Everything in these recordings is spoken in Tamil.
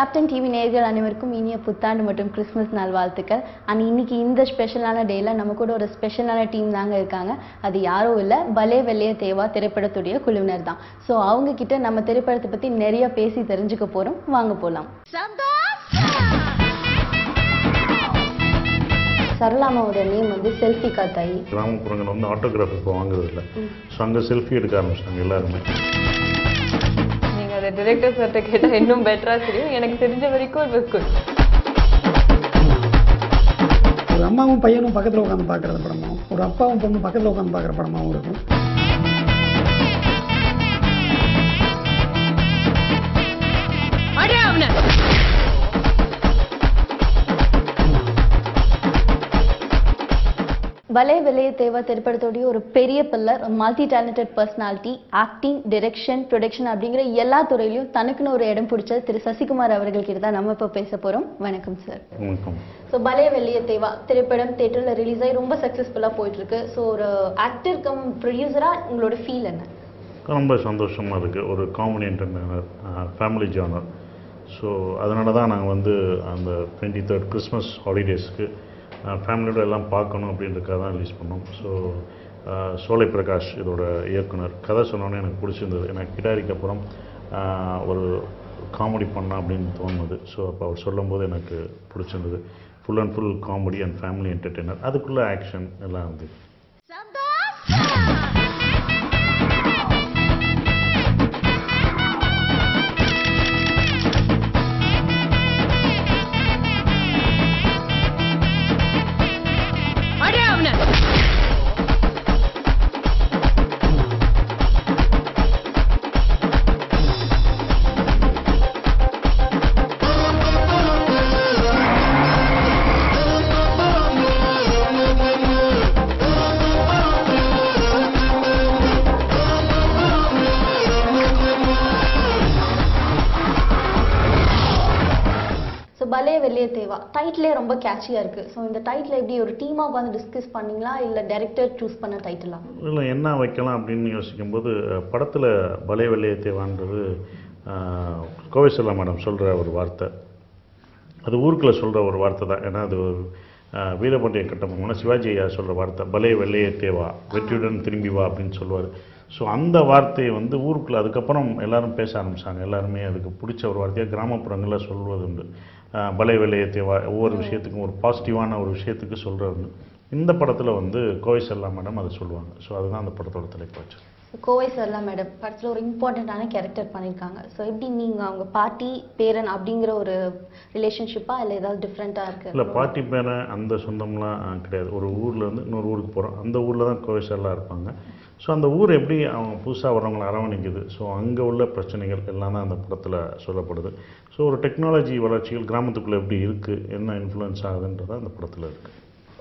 கேப்டன் டிவி நேயர்கள் அனைவருக்கும் இனிய புத்தாண்டு மற்றும் கிறிஸ்மஸ் நாள் வாழ்த்துக்கள். அண்ட் இன்னைக்கு இந்த ஸ்பெஷலான டேல நம்ம கூட ஒரு ஸ்பெஷலான டீம் தாங்க இருக்காங்க. அது யாரும் இல்லை, பலே வெள்ளைய தேவா திரைப்படத்துடைய குழுவினர் தான். ஸோ அவங்க கிட்ட நம்ம திரைப்படத்தை பற்றி நிறைய பேசி தெரிஞ்சுக்க போகிறோம். வாங்க போகலாம். சரளாமாவோட நேம் வந்து செல்ஃபி காத்தாயி. கிராமப்புறங்கள் வந்து ஆட்டோகிராஃப் இப்போ வாங்குறது இல்லை. ஸோ அங்கே செல்ஃபி எடுக்க ஆரம்பிச்சிட்டாங்க எல்லாருமே. நீங்கள் அதை டிரெக்டர் சார்கிட்ட கேட்டால் இன்னும் பெட்டராக தெரியும். எனக்கு தெரிஞ்ச வரைக்கும் it was good. ஒரு அம்மாவும் பையனும் பக்கத்தில் உட்காந்து பார்க்குற படமும், ஒரு அப்பாவும் பொண்ணும் பக்கத்தில் உட்காந்து பார்க்குற படமாகவும் இருக்கும். பலே வெள்ளைய தேவா திரைப்படத்தோடைய ஒரு பெரிய pillar, multi talented personality, acting, direction, production அப்படிங்கிற எல்லா துறையிலையும் தனக்குன்னு ஒரு இடம் பிடிச்ச திரு சசிகுமார் அவர்கள்கிட்ட தான் நம்ம இப்போ பேச போகிறோம். வணக்கம் சார். வணக்கம். ஸோ பலே வெள்ளைய தேவா திரைப்படம் தேட்டரில் ரிலீஸ் ஆகி ரொம்ப சக்ஸஸ்ஃபுல்லாக போயிட்டுருக்கு. ஸோ ஒரு ஆக்டர் கம் ப்ரொடியூசராக உங்களோட ஃபீல் என்ன? ரொம்ப சந்தோஷமாக இருக்குது. ஒரு comedy entertainer, family genre. So அதனால தான் நாங்கள் வந்து அந்த 23rd கிறிஸ்மஸ் ஹாலிடேஸ்க்கு ஃபேமிலியோட எல்லாம் பார்க்கணும் அப்படின்றதுக்காக தான் ரிலீஸ் பண்ணோம். ஸோ சோலை பிரகாஷ் இதோட இயக்குனர். கதை சொன்னோன்னே எனக்கு பிடிச்சிருந்தது. எனக்கு கிடாரிக்கு அப்புறம் ஒரு காமெடி பண்ணலாம் அப்படின்னு தோணுது. ஸோ அப்போ அவர் சொல்லும்போது எனக்கு பிடிச்சிருந்தது. Full and full comedy and family entertainer, அதுக்குள்ளே ஆக்ஷன் எல்லாம் இருந்தது. பலே வெள்ளைய தேவா டைட்டிலே ரொம்ப கேட்சியாக இருக்குது. ஸோ இந்த டைட்டில் எப்படி ஒரு டீமாக உட்காந்து டிஸ்கஸ் பண்ணிங்களா, இல்லை டைரக்டர் சூஸ் பண்ண டைட்டிலா? இல்லை, என்ன வைக்கலாம் அப்படின்னு யோசிக்கும்போது படத்தில் பலே வெள்ளைய தேவான்றது கோவை செல்வா மேடம் சொல்கிற ஒரு வார்த்தை. அது ஊருக்குள்ளே சொல்கிற ஒரு வார்த்தை தான். ஏன்னா அது வீரபாண்டிய கட்டபொம்மன் சிவாஜி ஐயா சொல்கிற வார்த்தை, பலே வெள்ளைய தேவா வெற்றியுடன் திரும்பி வா அப்படின்னு சொல்லுவார். ஸோ அந்த வார்த்தையை வந்து ஊருக்குள்ளே அதுக்கப்புறம் எல்லோரும் பேச ஆரம்பித்தாங்க. எல்லாருமே அதுக்கு பிடிச்ச ஒரு வார்த்தையாக கிராமப்புறங்களில் சொல்வது உண்டு. பலே வெள்ளைய தேவா ஒவ்வொரு விஷயத்துக்கும் ஒரு பாசிட்டிவான ஒரு விஷயத்துக்கு சொல்கிறது. இந்த படத்தில் வந்து கோவை செல்லா மேடம் அதை சொல்லுவாங்க. ஸோ அதுதான் அந்த படத்தோட தலைப்பாச்சு. கோவை செல்லா மேடம் படத்தில் ஒரு இம்பார்ட்டண்ட்டான கேரக்டர் பண்ணியிருக்காங்க. ஸோ எப்படி நீங்கள் அவங்க பாட்டி பேரன் அப்படிங்கிற ஒரு ரிலேஷன்ஷிப்பாக இல்லை ஏதாவது டிஃப்ரெண்ட்டாக இருக்குது? இல்லை, பாட்டி பேரன் அந்த சொந்தம்லாம் கிடையாது. ஒரு ஊரில் இருந்து இன்னொரு ஊருக்கு போகிறோம். அந்த ஊரில் தான் கோவை செல்லா இருப்பாங்க. ஸோ அந்த ஊர் எப்படி அவங்க புதுசாக வரவங்களை அரவணைக்குது, ஸோ அங்கே உள்ள பிரச்சனைகள் எல்லாம் தான் அந்த படத்தில் சொல்லப்படுது. ஸோ ஒரு டெக்னாலஜி வளர்ச்சிகள் கிராமத்துக்குள்ளே எப்படி இருக்குது, என்ன இன்ஃப்ளூயன்ஸ் ஆகுதுன்றதான் அந்த படத்தில் இருக்குது.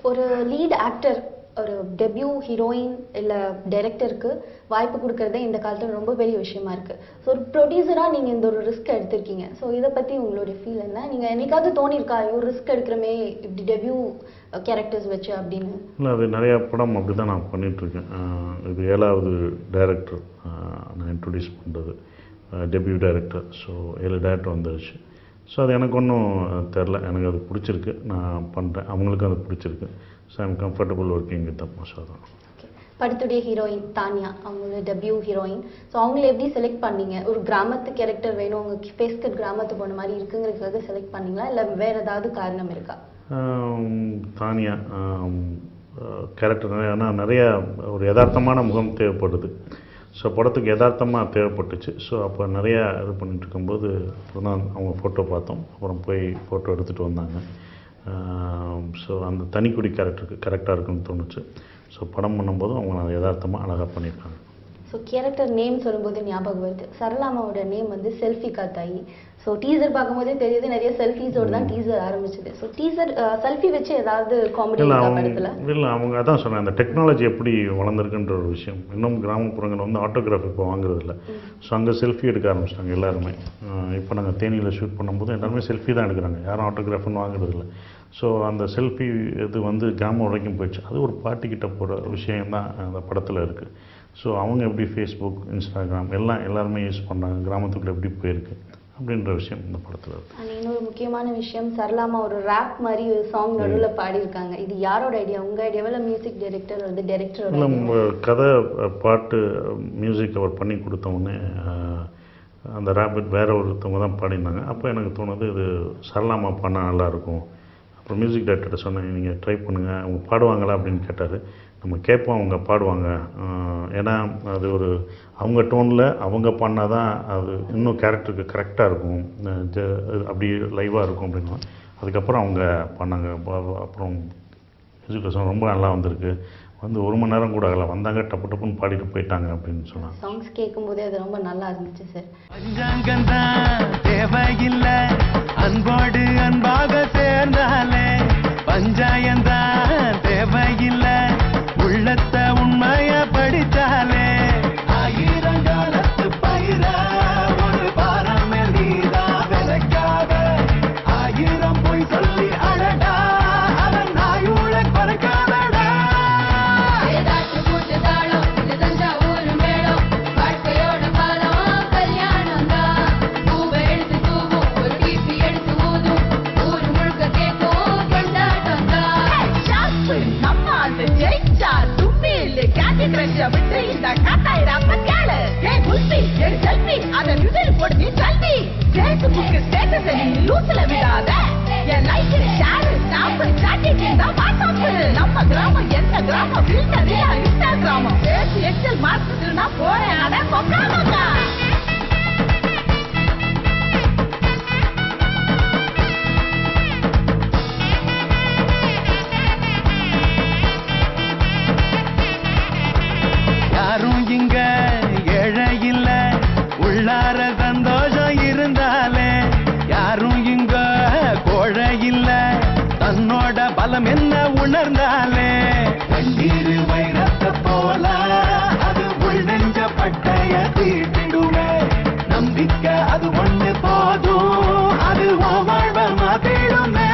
ஒரு லீட் ஆக்டர், ஒரு டெபியூ ஹீரோயின் இல்லை டைரக்டருக்கு வாய்ப்பு கொடுக்கறதே இந்த காலத்தில் ரொம்ப பெரிய விஷயமா இருக்குது. ஸோ ஒரு ப்ரொடியூசராக நீங்கள் இந்த ஒரு ரிஸ்க் எடுத்திருக்கீங்க. ஸோ இதை பற்றி உங்களுடைய ஃபீல் என்ன? நீங்கள் என்னைக்காவது தோணியிருக்கா ஒரு ரிஸ்க் எடுக்கிறமே இப்படி டெபியூ கேரக்டர்ஸ் வச்சு அப்படின்னு? இல்லை, அது நிறையா படம் அப்படி தான் நான் பண்ணிகிட்ருக்கேன். இது 7வது டைரக்டர் நான் இன்ட்ரொடியூஸ் பண்ணுறது, டெபியூ டைரக்டர். ஸோ 7 டைரக்டர் வந்துருச்சு. ஸோ அது எனக்கு ஒன்றும் தெரில, எனக்கு அது பிடிச்சிருக்கு, நான் பண்ணுறேன், அவங்களுக்கும் அது பிடிச்சிருக்கு. So I'm comfortable working with them. So அதான் படத்துடைய ஹீரோயின் தானியா, அவங்களோட டெபியூ ஹீரோயின். ஸோ அவங்கள எப்படி செலக்ட் பண்ணீங்க? ஒரு கிராமத்து கேரக்டர் வேணும், உங்கள் ஃபேஸ் கட் கிராமத்து போன மாதிரி இருக்குங்கிறதுக்காக செலக்ட் பண்ணீங்களா, இல்லை வேறு ஏதாவது காரணம் இருக்கா? தானியா கேரக்டர் ஆனால் நிறையா ஒரு யதார்த்தமான முகம் தேவைப்படுது. ஸோ படத்துக்கு யதார்த்தமாக தேவைப்பட்டுச்சு. ஸோ அப்போ நிறையா இது பண்ணிட்டு இருக்கும்போது அப்புறம் தான் அவங்க ஃபோட்டோ பார்த்தோம். அப்புறம் போய் ஃபோட்டோ எடுத்துகிட்டு வந்தாங்க. ஸோ அந்த தனிக்குடி கேரக்டருக்கு கரெக்டாக இருக்குன்னு தோணுச்சு. ஸோ படம் பண்ணும்போதும் அவங்க யதார்த்தமாக அழகாக பண்ணியிருக்காங்க. ஸோ கேரக்டர் நேம் சொல்லும்போது ஞாபகம் வருது, சரளாமாவோட நேம் வந்து செல்ஃபி காத்தாயி. ஸோ டீசர் பார்க்கும்போதே தெரியுது நிறைய செல்ஃபீஸோடு தான் டீசர் ஆரம்பிச்சது. ஸோ டீசர் செல்ஃபி வச்சு ஏதாவது காமெடி படத்தில்? இல்லை, அவங்க அதான் சொன்னேன், அந்த டெக்னாலஜி எப்படி வளர்ந்துருக்குன்ற ஒரு விஷயம். இன்னும் கிராமப்புறங்கள் வந்து ஆட்டோகிராஃப் இப்போ வாங்குறதில்ல. ஸோ அங்கே செல்ஃபி எடுக்க ஆரம்பிச்சிட்டாங்க எல்லாருமே. இப்போ நாங்கள் தேனியில் ஷூட் பண்ணும்போது எல்லாருமே செல்ஃபி தான் எடுக்கிறாங்க, யாரும் ஆட்டோகிராஃப்னு வாங்குறதில்ல. ஸோ அந்த செல்ஃபி இது வந்து கிராமம் வரைக்கும் போயிடுச்சு. அது ஒரு பாட்டிக்கிட்ட போகிற விஷயம்தான் அந்த படத்தில் இருக்குது. ஸோ அவங்க எப்படி ஃபேஸ்புக், இன்ஸ்டாகிராம் எல்லாருமே யூஸ் பண்ணுறாங்க, கிராமத்துக்குள்ளே எப்படி போயிருக்கு அப்படின்ற விஷயம் இந்த படத்தில் இருக்குது. அண்ட் இன்னொரு முக்கியமான விஷயம், சரளாமா ஒரு ரேப் மாதிரி ஒரு சாங் நடுவில் பாடியிருக்காங்க. இது யாரோட ஐடியா? உங்கள் ஐடியாவா இல்லை மியூசிக் டைரக்டர் வந்து டைரக்டரோட? நம்ம கதை பாட்டு மியூசிக் அவர் பண்ணி கொடுத்தோடனே அந்த ரேபிட் வேறு ஒருத்தவங்க தான் பாடினாங்க. அப்போ எனக்கு தோணுது இது சரளாமா பண்ணால் நல்லாயிருக்கும். அப்புறம் மியூசிக் டைரக்டர்கிட்ட சொன்னேன், நீங்கள் ட்ரை பண்ணுங்கள், அவங்க பாடுவாங்களா அப்படின்னு கேட்டார். நம்ம கேட்போம், அவங்க பாடுவாங்க. ஏன்னா அது ஒரு அவங்க டோனில் அவங்க பண்ணால் தான் அது இன்னும் கேரக்டருக்கு கரெக்டாக இருக்கும், அப்படி லைவாக இருக்கும் அப்படின்னா. அதுக்கப்புறம் அவங்க பண்ணாங்க. அப்புறம் மியூசிக் ரொம்ப நல்லா வந்திருக்கு. வந்து 1 மணி நேரம் கூட ஆகலை, வந்தாங்க டப்பு டப்புன்னு பாடிட்டு போயிட்டாங்க அப்படின்னு சொன்னாங்க. சாங்ஸ் கேட்கும்போதே அது ரொம்ப நல்லா இருந்துச்சு சார். பஞ்சாங்கந்தான் தேவையில்லை, அன்போடு அன்பாக சேர்ந்தாலே. பஞ்சாயந்தான் தேவையில்லை, உள்ளத்தை உண்மைய படித்தாலே. 1000 காலத்து பயிர ஒரு பாரமே நீதா விதைக்காத. 1000 பொய் சொல்லி அழடா, அவன் நாயுள குறைக்காதடா. நம்ம கிராமம் எந்த கிராமம் கிராமம் எச்சல் மார்க்கெட்னா போறேன். அட கொக்காமக்கா யாரும் இங்க ஏழை இல்ல, உள்ளார சந்தோஷம் இருந்தாலே. யாரும் இங்க கோழை இல்ல, தன்னோட பலம் என்ன உணர்ந்தாலே. கண்ணீர் வைரத்தை போல அது உள் நெஞ்ச பட்டைய தீட்டிடுமே. நம்பிக்கை அது ஒண்ணு போதும், அது வாழ்வ மாத்திடுமே.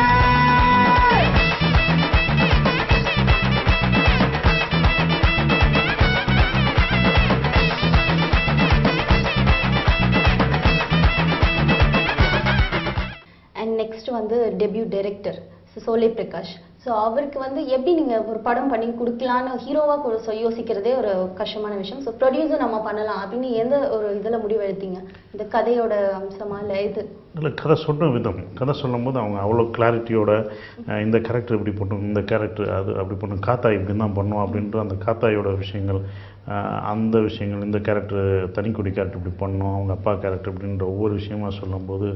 நெக்ஸ்ட் வந்து debut director Solai Prakash. So அவருக்கு வந்து எப்படி நீங்கள் ஒரு படம் பண்ணி கொடுக்கலான்னு ஹீரோவாக யோசிக்கிறதே ஒரு கஷ்டமான விஷயம். ஸோ ப்ரொடியூசர் நம்ம பண்ணலாம் அப்படின்னு எந்த ஒரு இதில் முடிவு எடுத்தீங்க? இந்த கதையோட அம்சமா இல்லை இது? இல்லை, கதை சொன்ன விதம், கதை சொல்லும் போது அவங்க அவ்வளோ கிளாரிட்டியோட இந்த கேரக்டர் இப்படி பண்ணும், இந்த கேரக்டர் அது அப்படி பண்ணும், காத்தாய் இப்படி தான் பண்ணும் அப்படின்ற அந்த காத்தாயோட விஷயங்கள், அந்த விஷயங்கள், இந்த கேரக்டர் தனிக்குடி கேரக்டர் இப்படி பண்ணோம், அவங்க அப்பா கேரக்டர் இப்படின்ற ஒவ்வொரு விஷயமா சொல்லும்போது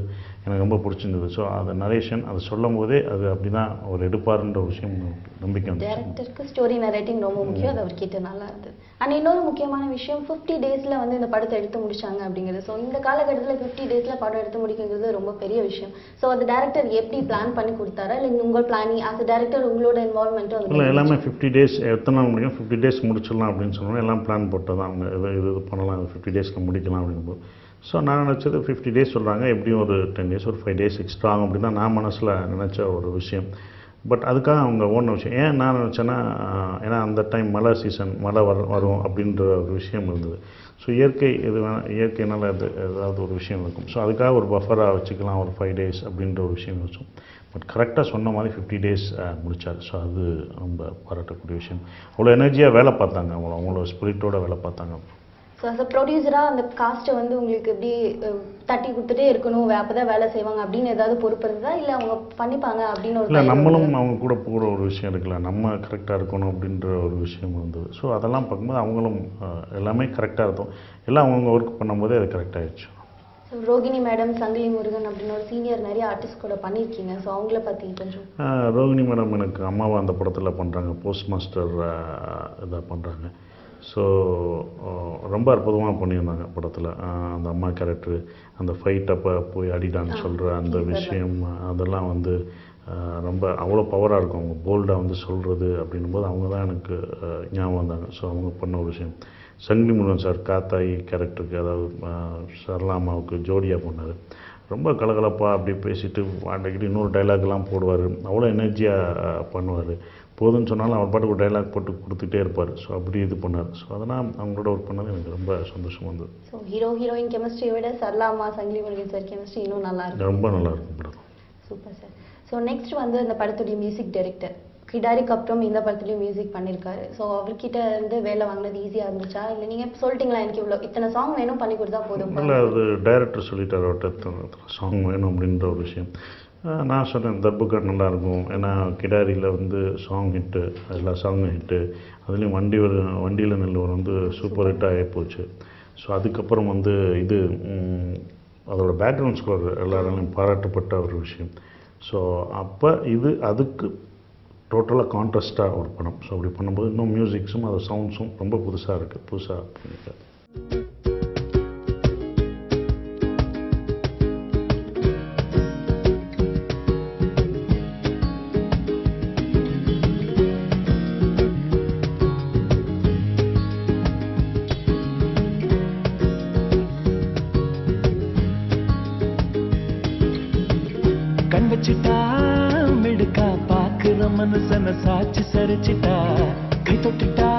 எனக்கு ரொம்ப பிடிச்சிருந்தது. ஸோ அந்த நரேஷன் அதை சொல்லும் போதே அது அப்படி தான் அவர் எடுப்பாருன்ற ஒரு விஷயம் நம்பிக்கை வந்து. டேரக்டருக்கு ஸ்டோரி நரேட்டிங் ரொம்ப முக்கியம், அது அவர் கிட்ட நல்லா இருந்தது. அண்ட் இன்னொரு முக்கியமான விஷயம், 50 டேஸில் வந்து இந்த படத்தை எடுத்து முடிச்சாங்க அப்படிங்கிறது. ஸோ இந்த காலகட்டத்தில் 50 டேஸில் படம் எடுத்து முடிக்கிறது ரொம்ப பெரிய விஷயம். ஸோ அது டேரக்டர் எப்படி பிளான் பண்ணி கொடுத்தாரா, இல்லை உங்கள் பிளானிங் ஆஸ் அ டேரக்டர் உங்களோட இன்வால்மெண்ட்டும்? இல்லை, எல்லாமே 50 டேஸ் எத்தனை நாள் முடியும், 50 டேஸ் முடிச்சிடலாம் அப்படின்னு சொன்னோம். எல்லாம் பிளான் போட்டு தான் அவங்க இது பண்ணலாம், 50 டேஸில் முடிக்கலாம் அப்படிங்கும்போது. ஸோ நான் நினச்சது 50 டேஸ் சொல்கிறாங்க, எப்படியும் ஒரு 10 டேஸ் ஒரு 5 டேஸ் எக்ஸ்ட்ரா ஆகும் அப்படின்னு தான் நான் மனசில் நினச்ச ஒரு விஷயம். பட் அதுக்காக அவங்க ஓடின விஷயம். ஏன் நான் நினச்சேன்னா, ஏன்னா அந்த டைம் மழை சீசன், மழை வரும் அப்படின்ற ஒரு விஷயம் இருந்தது. ஸோ இயற்கை இது இயற்கையினால் அது ஏதாவது ஒரு விஷயம் இருக்கும். ஸோ அதுக்காக ஒரு பஃபராக வச்சுக்கலாம் ஒரு 5 டேஸ் அப்படின்ற ஒரு விஷயம் வச்சோம். பட் கரெக்டாக சொன்ன மாதிரி 50 டேஸ் முடித்தார். ஸோ அது ரொம்ப பாராட்டக்கூடிய விஷயம். அவ்வளோ எனர்ஜியாக வேலை பார்த்தாங்க, அவங்களோட ஸ்பிரிட்டோட வேலை பார்த்தாங்க. ஸோ அஸ் அ ப்ரொடியூசராக அந்த காஸ்ட்டை வந்து உங்களுக்கு எப்படி தட்டி கொடுத்துட்டே இருக்கணும், அப்போ தான் வேலை செய்வாங்க அப்படின்னு ஏதாவது பொறுப்பு இருந்ததா, இல்லை அவங்க பண்ணிப்பாங்க அப்படின்னு ஒரு? இல்லை, நம்மளும் அவங்க கூட போகிற ஒரு விஷயம் இருக்குல்ல, நம்ம கரெக்டாக இருக்கணும் அப்படின்ற ஒரு விஷயம் இருந்தது. ஸோ அதெல்லாம் பார்க்கும்போது அவங்களும் எல்லாமே கரெக்டாக இருக்கும். எல்லாம் அவங்கவுங்க ஒர்க் பண்ணும்போதே அது கரெக்டாகிடுச்சு. ஸோ ரோகிணி மேடம், சங்கிலி முருகன் அப்படின்னு ஒரு சீனியர் நிறைய ஆர்டிஸ்ட் கூட பண்ணியிருக்கீங்க. ஸோ அவங்கள பற்றி கொஞ்சம். ரோகிணி மேடம் எனக்கு அம்மாவை அந்த படத்தில் பண்ணுறாங்க, போஸ்ட் மாஸ்டர் இதாக பண்ணுறாங்க. ஸோ ரொம்ப அற்புதமாக பண்ணியிருந்தாங்க படத்தில். அந்த அம்மா கேரக்டரு, அந்த ஃபைட் அப்போ போய் அடிடான்னு சொல்கிற அந்த விஷயம், அதெல்லாம் வந்து ரொம்ப அவ்வளோ பவராக இருக்கும். அவங்க போல்டாக வந்து சொல்கிறது அப்படின்னும்போது அவங்க தான் எனக்கு ஞாபகம் வந்தாங்க. ஸோ அவங்க பண்ண ஒரு விஷயம். சங்கிலி முருகன் சார் காத்தாயி கேரக்டருக்கு, அதாவது சரளாமாவுக்கு ஜோடியாக பண்ணார். ரொம்ப கலகலப்பாக அப்படி பேசிட்டு அன்றைக்கிட்டு இன்னொரு டைலாக்லாம் போடுவார். அவ்வளோ எனர்ஜியாக பண்ணுவார். போதுன்னு சொன்னாலும் அவர் பாட்டுக்கு ஒரு டைலாக் போட்டு கொடுத்துட்டே இருப்பார். ஸோ அப்படி இது பண்ணார். ஸோ அதனால் அவங்களோட ஒர்க் பண்ணது எனக்கு ரொம்ப சந்தோஷமாக இருந்தது. ஸோ ஹீரோயின் கெமிஸ்ட்ரியை விட சரளாமா சங்கிலி முருகன் சார் கெமிஸ்ட்ரி இன்னும் நல்லா இருக்கு. ரொம்ப நல்லா இருக்கும் படம். Super sir. ஸோ நெக்ஸ்ட் வந்து அந்த படத்துடைய மியூசிக் டைரக்டர் கிடாரிக்கு அப்புறம் இந்த படத்துலையும் மியூசிக் பண்ணியிருக்காரு. ஸோ அவர்கிட்ட இருந்து வேலை வாங்கினது ஈஸியாக இருந்துச்சா இல்லை நீங்கள் சொல்லிட்டீங்களா எனக்கு இத்தனை சாங் வேணும் பண்ணி கொடுத்தா போதும்? இல்லை, அது டைரக்டர் சொல்லிட்டார் அவர்கிட்ட சாங் வேணும் அப்படின்ற ஒரு விஷயம். நான் சொன்னேன் தர்புக்காட் நல்லாயிருக்கும், ஏன்னா கிடாரியில் வந்து சாங் ஹிட்டு, எல்லா சாங்கும் ஹிட்டு, அதுலேயும் வண்டியில் நெல்லுவர் வந்து சூப்பர் ஹிட்டாக ஆகிப்போச்சு. ஸோ அதுக்கப்புறம் வந்து இது அதோட பேக்ரவுண்ட் ஸ்கோர் எல்லாராலையும் பாராட்டப்பட்ட ஒரு விஷயம். ஸோ அப்போ இது அதுக்கு டோட்டலாக கான்ட்ராஸ்டாக ஒரு படம். ஸோ அப்படி பண்ணும்போது இன்னும் மியூசிக்ஸும் அது சவுண்ட்ஸும் ரொம்ப புதுசாக இருக்குது, புதுசாக பண்ணியிருக்காரு. கண் வச்சிட்டா மிடுக்கா பாக்குற மனசன சாட்சி சரிச்சிட்டா கை தொட்டுட்டா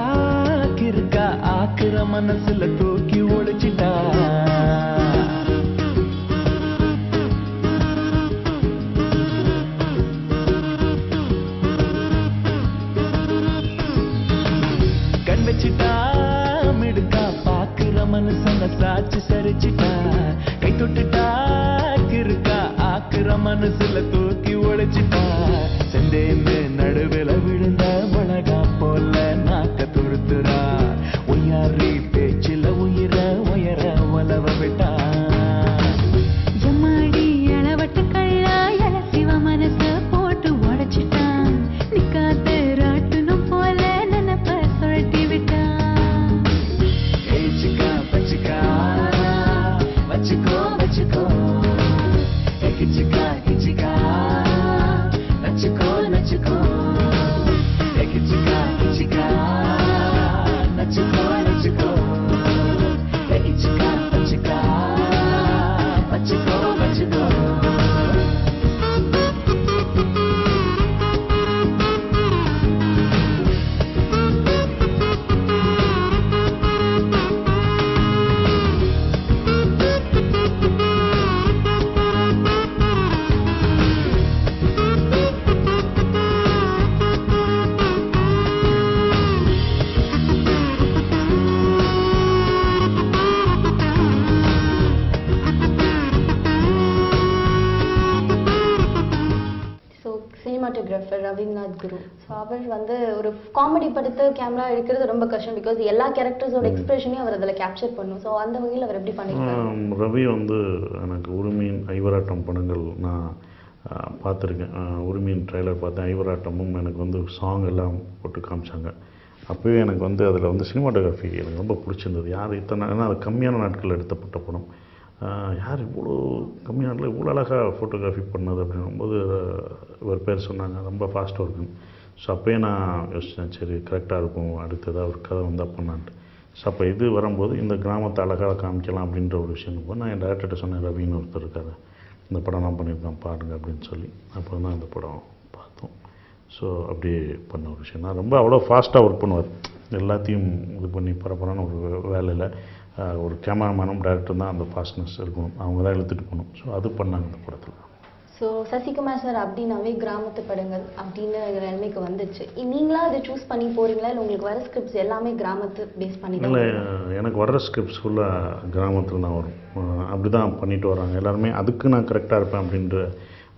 கிருக்கா ஆக்குற மனசுல தூக்கி ஒழிச்சிட்டா கண் வச்சிட்டா மிடுக்கா பாக்குற மனசன சாட்சி சரிச்சிட்டா கை தொட்டுட்டா கிருக்கா ஆக்குற மனசுல தூக்கி ஒழிச்சிட்டா செந்தேன்னு நடுவில் விழுந்த மிளகா போல நாக்க துருத்துறா உயாரி பேச்சில உயிர உயர வளவ விட்டா ஜமாடி அளவட்ட கள்ளா எல சிவ மனச போட்டு உடைச்சிட்டான் நிக்காத ராட்டுனும் போல நினைப்ப சுழட்டி விட்டான் ஏச்சிக்கா பச்சிக்கா வச்சுக்கோ வச்சுக்கோ கிச்சிக்கா கிச்சிக்கா நச்சுக்கோ நச்சுக்கோ கிச்சிக்கா கிச்சிக்கா நச்சுக்கோ நச்சுக்கோ கிச்சிக்கா பச்சிக்கா பச்சுக்கோ பச்சுக்கோ சினிமாட்டோகிராஃபர் ரவீந்திரநாத் குரு. ஸோ அவர் வந்து ஒரு காமெடி படத்தை கேமரா எடுக்கிறது ரொம்ப கஷ்டம், பிகாஸ் எல்லா கேரக்டர்ஸோட எக்ஸ்பிரஷனையும் அவர் அதில் கேப்சர் பண்ணும். ஸோ அந்த வகையில் அவர் எப்படி பண்ணியிருக்காரு? ரவி வந்து எனக்கு உரிமையின் ஐவராட்டம் படங்கள் நான் பார்த்துருக்கேன். உரிமையின் ட்ரைலர் பார்த்தேன், ஐவராட்டமும் எனக்கு வந்து சாங் எல்லாம் போட்டு காமிச்சாங்க. அப்போவே எனக்கு வந்து அதில் வந்து சினிமாட்டோகிராஃபி எனக்கு ரொம்ப பிடிச்சிருந்தது. யார் இத்தனை, ஏன்னா அது கம்மியான நாட்கள் எடுத்தப்பட்ட படம், யார் இவ்வளோ கம்மியான நாட்டில் இவ்வளோ அழகாக ஃபோட்டோகிராஃபி பண்ணது அப்படிங்கும்போது ஒரு பேர் சொன்னாங்க, ரொம்ப ஃபாஸ்ட்டாக இருக்குன்னு. ஸோ அப்போயே நான் யோசித்தேன், சரி கரெக்டாக இருக்கும், அடுத்து ஏதாவது ஒரு கதை வந்தால் பண்ணான்ட்டு. ஸோ அப்போ இது வரும்போது இந்த கிராமத்தை அழகாக காமிக்கலாம் அப்படின்ற ஒரு விஷயம் போது நான் என் டேரக்டர்கிட்ட சொன்னேன், ரவின்னு ஒருத்தர் இருக்காரு, இந்த படம் நான் பண்ணியிருக்கேன் பாருங்க அப்படின்னு சொல்லி. அப்புறம் தான் இந்த படம் பார்த்தோம். ஸோ அப்படியே பண்ண ஒரு விஷயம். நான் ரொம்ப அவ்வளோ ஃபாஸ்ட்டாக ஒர்க் பண்ணுவார், எல்லாத்தையும் இது பண்ணி பரப்பரான ஒரு வேலையில் ஒரு கேமராமேனும் டைரக்டர் தான் அந்த ஃபாஸ்ட்னஸ் இருக்கணும், அவங்க தான் இழுத்துட்டு போகணும். ஸோ அது பண்ணாங்க இந்த படத்தில். ஸோ சசிகுமார் சார் அப்படின்னாவே கிராமத்து படங்கள் அப்படின்னு நிலைமைக்கு வந்துச்சு. நீங்களா அதை சூஸ் பண்ணி போகிறீங்களா இல்லை உங்களுக்கு வர ஸ்கிரிப்ட்ஸ் எல்லாமே கிராமத்து பேஸ் பண்ணி? இல்லை, எனக்கு வர்ற ஸ்கிரிப்ட்ஸ் ஃபுல்லாக கிராமத்தில் தான் வரும். அப்படி தான் பண்ணிட்டு வராங்க எல்லாருமே. அதுக்கு நான் கரெக்டாக இருப்பேன் அப்படின்ற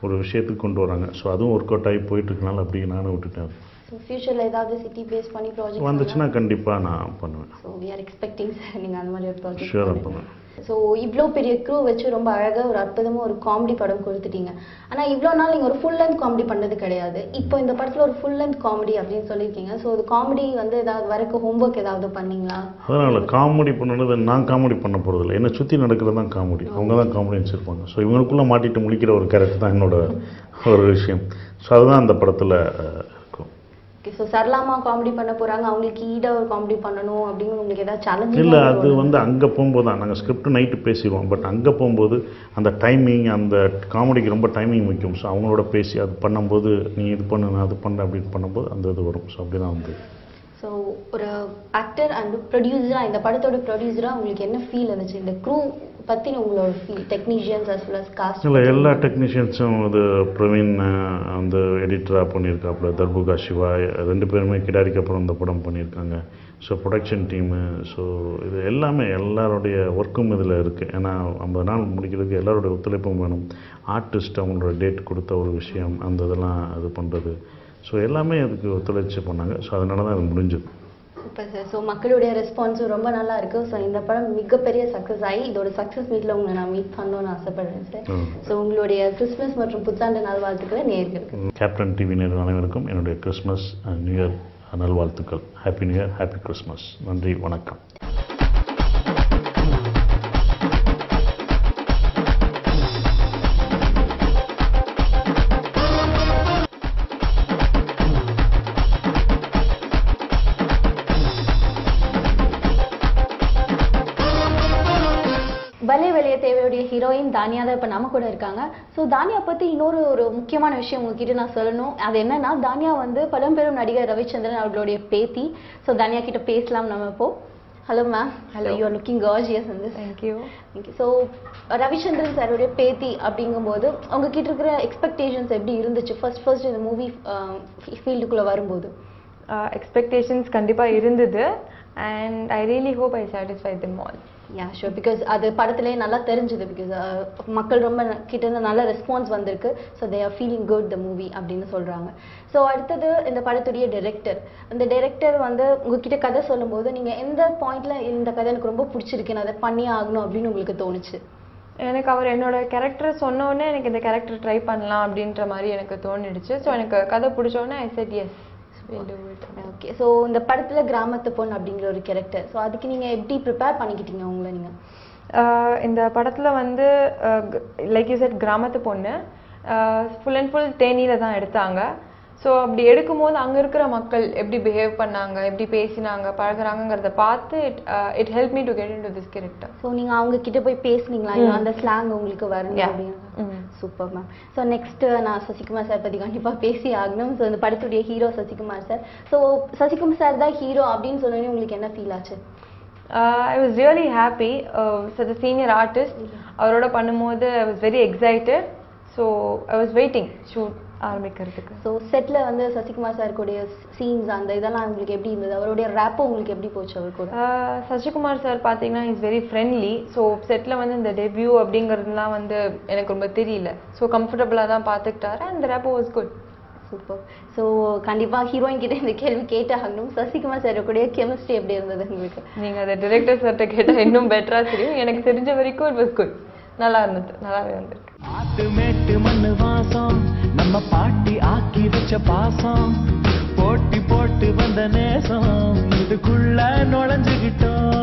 ஒரு விஷயத்துக்கு கொண்டு வராங்க. ஸோ அதுவும் ஒர்க் அவுட் ஆகி போயிட்டுருக்கனால அப்படி நானும் விட்டுட்டேன். ஸோ ஃபியூச்சரில் ஏதாவது சிட்டி பேஸ் பண்ணி ப்ராஜெக்ட் வந்துச்சுன்னா கண்டிப்பாக நான் பண்ணுவேன். So we are expecting sir நீங்கள் அந்த மாதிரி ஒரு ப்ராஜெக்ட் ஷூராக பண்ணுவேன். ஸோ இவ்வளோ பெரிய க்ரூ வச்சு ரொம்ப அழகாக ஒரு அற்புதமாக ஒரு காமெடி படம் கொடுத்துட்டீங்க. ஆனால் இவ்வளோ நாள் நீங்கள் ஒரு ஃபுல் லென்த் காமெடி பண்ணது கிடையாது. இப்போ இந்த படத்தில் ஒரு ஃபுல் லென்த் காமெடி அப்படின்னு சொல்லியிருக்கீங்க. ஸோ அது காமெடி வந்து ஏதாவது வரக்கு ஹோம்ஒர்க் ஏதாவது பண்ணீங்களா? அதனால் காமெடி பண்ணுறது நான் காமெடி பண்ண போகிறதில்ல, என்னை சுற்றி நடக்கிறது தான் காமெடி, அவங்க தான் காமெடி வச்சுருப்பாங்க. ஸோ இவங்களுக்குள்ளே மாட்டிட்டு முழிக்கிற ஒரு கேரக்டர் தான் என்னோட ஒரு விஷயம். ஸோ அதுதான் அந்த படத்தில் இருக்கும். ஓகே ஸோ சரளாமா காமெடி பண்ண போகிறாங்க, அவங்களுக்கு ஈடாக ஒரு காமெடி பண்ணணும் அப்படின்னு உங்களுக்கு ஏதாவது சேலஞ்ச்? இல்லை, அது வந்து அங்கே போகும்போது தான் நாங்கள் ஸ்கிரிப்ட் நைட்டு பேசிடுவோம். பட் அங்கே போகும்போது அந்த டைமிங், அந்த காமெடிக்கு ரொம்ப டைமிங் முக்கியம். ஸோ அவங்களோட பேசி அது பண்ணும்போது நீ இது பண்ணு நான் அது பண்ண அப்படின்னு பண்ணும்போது அந்த இது வரும். ஸோ அப்படி தான் வந்து. ஸோ ஒரு ஆக்டர் அண்ட் ப்ரொடியூசராக, இந்த படத்தோட ப்ரொடியூசராக உங்களுக்கு என்ன ஃபீல் இருந்துச்சு? இந்த க்ரூ பற்றின உங்களோட feel, technicians as well as cast? இல்லை, எல்லா டெக்னீஷியன்ஸும் இது பிரவீன் அந்த எடிட்டராக பண்ணியிருக்காப்புல, தர்புகா சிவா 2 பேருமே கிடாரிக்கு அப்புறம் இந்த படம் பண்ணியிருக்காங்க. ஸோ ப்ரொடக்ஷன் டீமு, ஸோ இது எல்லாமே எல்லாருடைய ஒர்க்கும் இதில் இருக்குது. ஏன்னா 50 நாள் முடிக்கிறதுக்கு எல்லாருடைய ஒத்துழைப்பும் வேணும். ஆர்டிஸ்ட் அவங்களோட டேட் கொடுத்த ஒரு விஷயம், அந்த இதெல்லாம் இது பண்ணுறது, ஸோ எல்லாமே அதுக்கு ஒத்துழைச்சி பண்ணாங்க. ஸோ அதனால தான் அது முடிஞ்சது. Super sir. ஸோ மக்களுடைய ரெஸ்பான்ஸும் ரொம்ப நல்லா இருக்குது. ஸோ இந்த படம் மிகப்பெரிய சக்ஸஸ் ஆகி இதோட சக்ஸஸ் மீட்டில் உங்களை நான் மீட் பண்ணணும்னு ஆசைப்படுறேன் சார். ஸோ உங்களுடைய கிறிஸ்மஸ் மற்றும் புத்தாண்டு நல்வாழ்த்துக்களை நேயர்களுக்கு. கேப்டன் டிவி நேயர்கள் அனைவருக்கும் என்னுடைய கிறிஸ்மஸ் அண்ட் நியூ இயர் நல்வாழ்த்துக்கள். Happy new year, happy Christmas. நன்றி, வணக்கம். பலே வெளியே தேவையுடைய ஹீரோயின் தானியா தான் இப்போ நம்ம கூட இருக்காங்க. ஸோ தானியா பற்றி இன்னொரு ஒரு முக்கியமான விஷயம் உங்ககிட்ட நான் சொல்லணும். அது என்னன்னா, தானியா வந்து பழம்பெரும் நடிகர் ரவிச்சந்திரன் அவர்களுடைய பேத்தி. ஸோ தானியா கிட்ட பேசலாம் நம்ம இப்போ. Hello ma'am. Hello, you are looking gorgeous in this. Thank you. Thank you. So Ravichandran சாருடைய பேத்தி அப்படிங்கும்போது உங்ககிட்ட இருக்கிற எக்ஸ்பெக்டேஷன்ஸ் எப்படி இருந்துச்சு ஃபர்ஸ்ட் இந்த மூவி ஃபீல்டுக்குள்ளே வரும்போது? எக்ஸ்பெக்டேஷன்ஸ் கண்டிப்பாக இருந்தது. And I really hope I satisfy them all. Yeah sure. Because அது படத்துலேயே நல்லா தெரிஞ்சுது. பிகாஸ் மக்கள் ரொம்ப கிட்ட நல்ல ரெஸ்பான்ஸ் வந்திருக்கு. So they are feeling good the movie அப்படின்னு சொல்கிறாங்க. ஸோ அடுத்தது இந்த படத்துடைய டைரக்டர். அந்த டைரக்டர் வந்து உங்ககிட்ட கதை சொல்லும்போது நீங்கள் எந்த பாயிண்டில் இந்த கதை எனக்கு ரொம்ப பிடிச்சிருக்கு, நான் அதை பண்ணியே ஆகணும் அப்படின்னு உங்களுக்கு தோணுச்சு? எனக்கு அவர் என்னோட கேரக்டர் சொன்னோடனே எனக்கு இந்த கேரக்டர் ட்ரை பண்ணலாம் அப்படின்ற மாதிரி எனக்கு தோணிடுச்சு. ஸோ எனக்கு கதை பிடிச்சோடனே I said yes. Okay. So இந்த படத்தில் கிராமத்து பொண்ணு அப்படிங்கிற ஒரு கேரக்டர், ஸோ அதுக்கு நீங்கள் எப்படி ப்ரிப்பேர் பண்ணிக்கிட்டீங்க உங்களை நீங்கள்? இந்த படத்தில் வந்து லைக் யூ செட் கிராமத்து பொண்ணு ஃபுல் அண்ட் ஃபுல் தேனியில் தான் எடுத்தாங்க. ஸோ அப்படி எடுக்கும்போது அங்கே இருக்கிற மக்கள் எப்படி பிஹேவ் பண்ணாங்க, எப்படி பேசினாங்க, பழகுறாங்கிறத பார்த்து it help me to get in to this character. So நீங்கள் அவங்க கிட்ட போய் பேசுனீங்களா, அந்த ஸ்லாங் உங்களுக்கு வரணும் அப்படின்னு? Super ma'am. ஸோ நெக்ஸ்ட்டு நான் சசிகுமார் சார் பற்றி கண்டிப்பாக பேசி ஆகணும். ஸோ இந்த படத்துடைய hero Sasikumar sir. So Sasikumar sir தான் ஹீரோ அப்படின்னு சொன்னோன்னே உங்களுக்கு என்ன ஃபீல் ஆச்சு? I was really happy. Such a senior artist அவரோட பண்ணும்போது ஐ was very excited. So I was waiting shoot ஆரம்பிக்கிறதுக்கு. ஸோ செட்டில் வந்து சசிகுமார் சாருடைய சீன்ஸ் அந்த இதெல்லாம் உங்களுக்கு எப்படி இருந்தது? அவருடைய ரேப்போ உங்களுக்கு எப்படி போச்சு அவர் கூட? சசிகுமார் சார் பார்த்தீங்கன்னா is very friendly. So settle வந்து இந்த டெபியூ அப்படிங்கிறதுலாம் வந்து எனக்கு ரொம்ப தெரியல. ஸோ கம்ஃபர்டபுளாக தான் பார்த்துக்கிட்டாரு. அந்த rapport was good. Super. So கண்டிப்பாக ஹீரோயின் கிட்ட இந்த கேள்வி கேட்டாகணும். சசிகுமார் சார் கூட கெமிஸ்ட்ரி எப்படி இருந்தது உங்களுக்கு? நீங்கள் அதை டிரெக்டர் சார்கிட்ட கேட்டால் இன்னும் பெட்டராக தெரியும். எனக்கு தெரிஞ்ச வரைக்கும் இட் வாஸ் குட். நல்லா இருந்தது, நல்லாவே வந்திருக்கு. ஆட்டு மேட்டு மண்ணு வாசம், நம்ம பாட்டி ஆக்கி வச்ச பாசம், போட்டி போட்டு வந்த நேசம், இதுக்குள்ள நுழைஞ்சுகிட்டோம்.